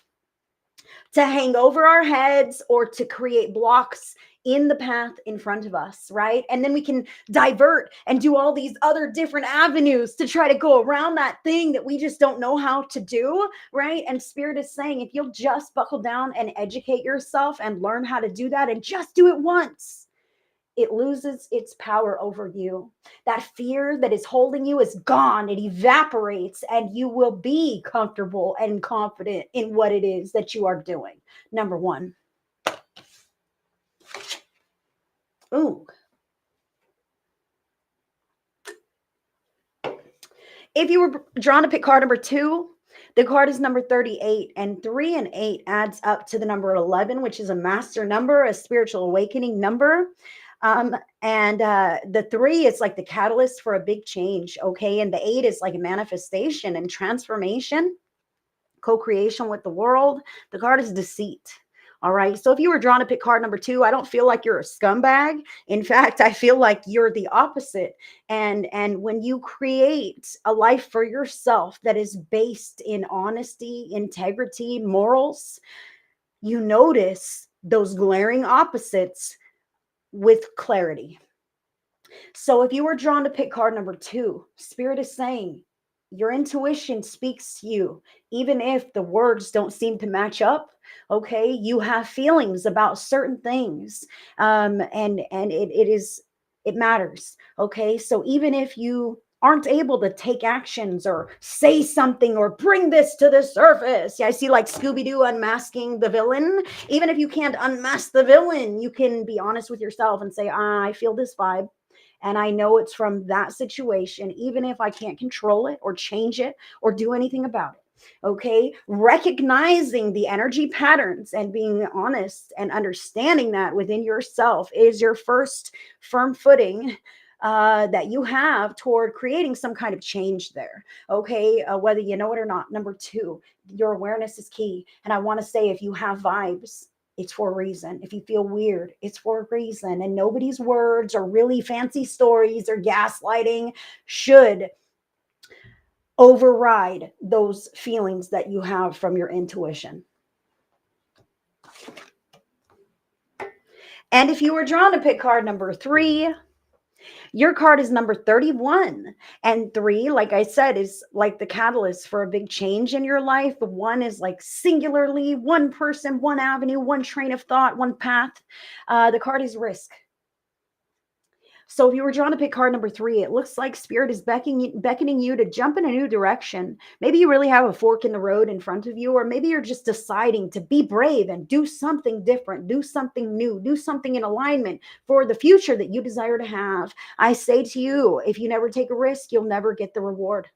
Speaker 1: to hang over our heads or to create blocks in the path in front of us, right? And then we can divert and do all these other different avenues to try to go around that thing that we just don't know how to do, right? And Spirit is saying, if you'll just buckle down and educate yourself and learn how to do that and just do it once, it loses its power over you. That fear that is holding you is gone. It evaporates, and you will be comfortable and confident in what it is that you are doing. Number 1. Ooh. If you were drawn to pick card number 2, the card is number 38, and 3 and 8 adds up to the number 11, which is a master number, a spiritual awakening number. And the 3 is like the catalyst for a big change. Okay. And the 8 is like a manifestation and transformation, co-creation with the world. The card is deceit. All right. So if you were drawn to pick card number 2, I don't feel like you're a scumbag. In fact, I feel like you're the opposite. And when you create a life for yourself that is based in honesty, integrity, morals, you notice those glaring opposites with clarity. So if you were drawn to pick card number 2, Spirit is saying your intuition speaks to you, even if the words don't seem to match up. Okay, you have feelings about certain things, and it matters. Okay, so even if you aren't able to take actions or say something or bring this to the surface. Yeah, I see like Scooby-Doo unmasking the villain. Even if you can't unmask the villain, you can be honest with yourself and say, I feel this vibe. And I know it's from that situation, even if I can't control it or change it or do anything about it. Okay. Recognizing the energy patterns and being honest and understanding that within yourself is your first firm footing that you have toward creating some kind of change there. Okay. Whether you know it or not. Number 2, your awareness is key. And I want to say, if you have vibes, it's for a reason. If you feel weird, it's for a reason. And nobody's words or really fancy stories or gaslighting should override those feelings that you have from your intuition. And if you were drawn to pick card number 3, your card is number 31. And 3, like I said, is like the catalyst for a big change in your life. 1 is like singularly one person, one avenue, one train of thought, one path. The card is risk. So if you were drawn to pick card number 3, it looks like Spirit is beckoning you to jump in a new direction. Maybe you really have a fork in the road in front of you, or maybe you're just deciding to be brave and do something different, do something new, do something in alignment for the future that you desire to have. I say to you, if you never take a risk, you'll never get the reward.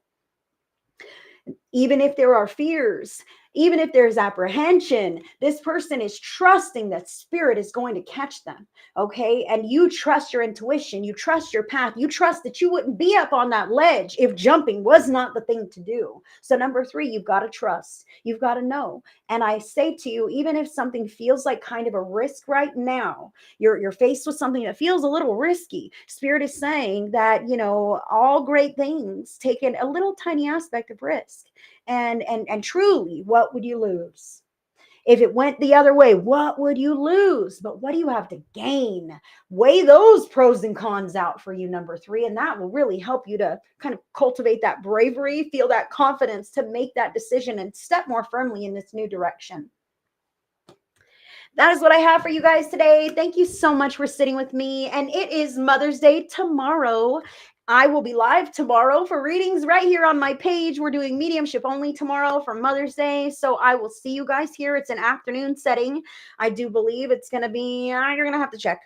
Speaker 1: Even if there are fears, even if there's apprehension, this person is trusting that Spirit is going to catch them. Okay. And you trust your intuition, you trust your path, you trust that you wouldn't be up on that ledge if jumping was not the thing to do. So, number 3, you've got to trust, you've got to know. And I say to you, even if something feels like kind of a risk right now, you're faced with something that feels a little risky. Spirit is saying that, all great things take in a little tiny aspect of risk. And truly, what would you lose? If it went the other way, what would you lose? But what do you have to gain? Weigh those pros and cons out for you, number 3, and that will really help you to kind of cultivate that bravery, feel that confidence to make that decision and step more firmly in this new direction. That is what I have for you guys today. Thank you so much for sitting with me. And it is Mother's Day tomorrow. I will be live tomorrow for readings right here on my page. We're doing mediumship only tomorrow for Mother's Day. So I will see you guys here. It's an afternoon setting. I do believe it's going to be, you're going to have to check.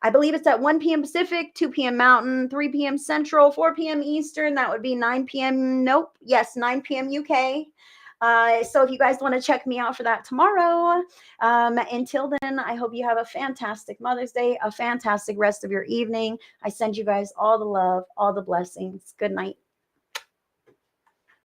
Speaker 1: I believe it's at 1 p.m. Pacific, 2 p.m. Mountain, 3 p.m. Central, 4 p.m. Eastern. That would be 9 p.m. Nope. Yes, 9 p.m. UK. So if you guys want to check me out for that tomorrow, until then, I hope you have a fantastic Mother's Day, a fantastic rest of your evening. I send you guys all the love, all the blessings. Good night.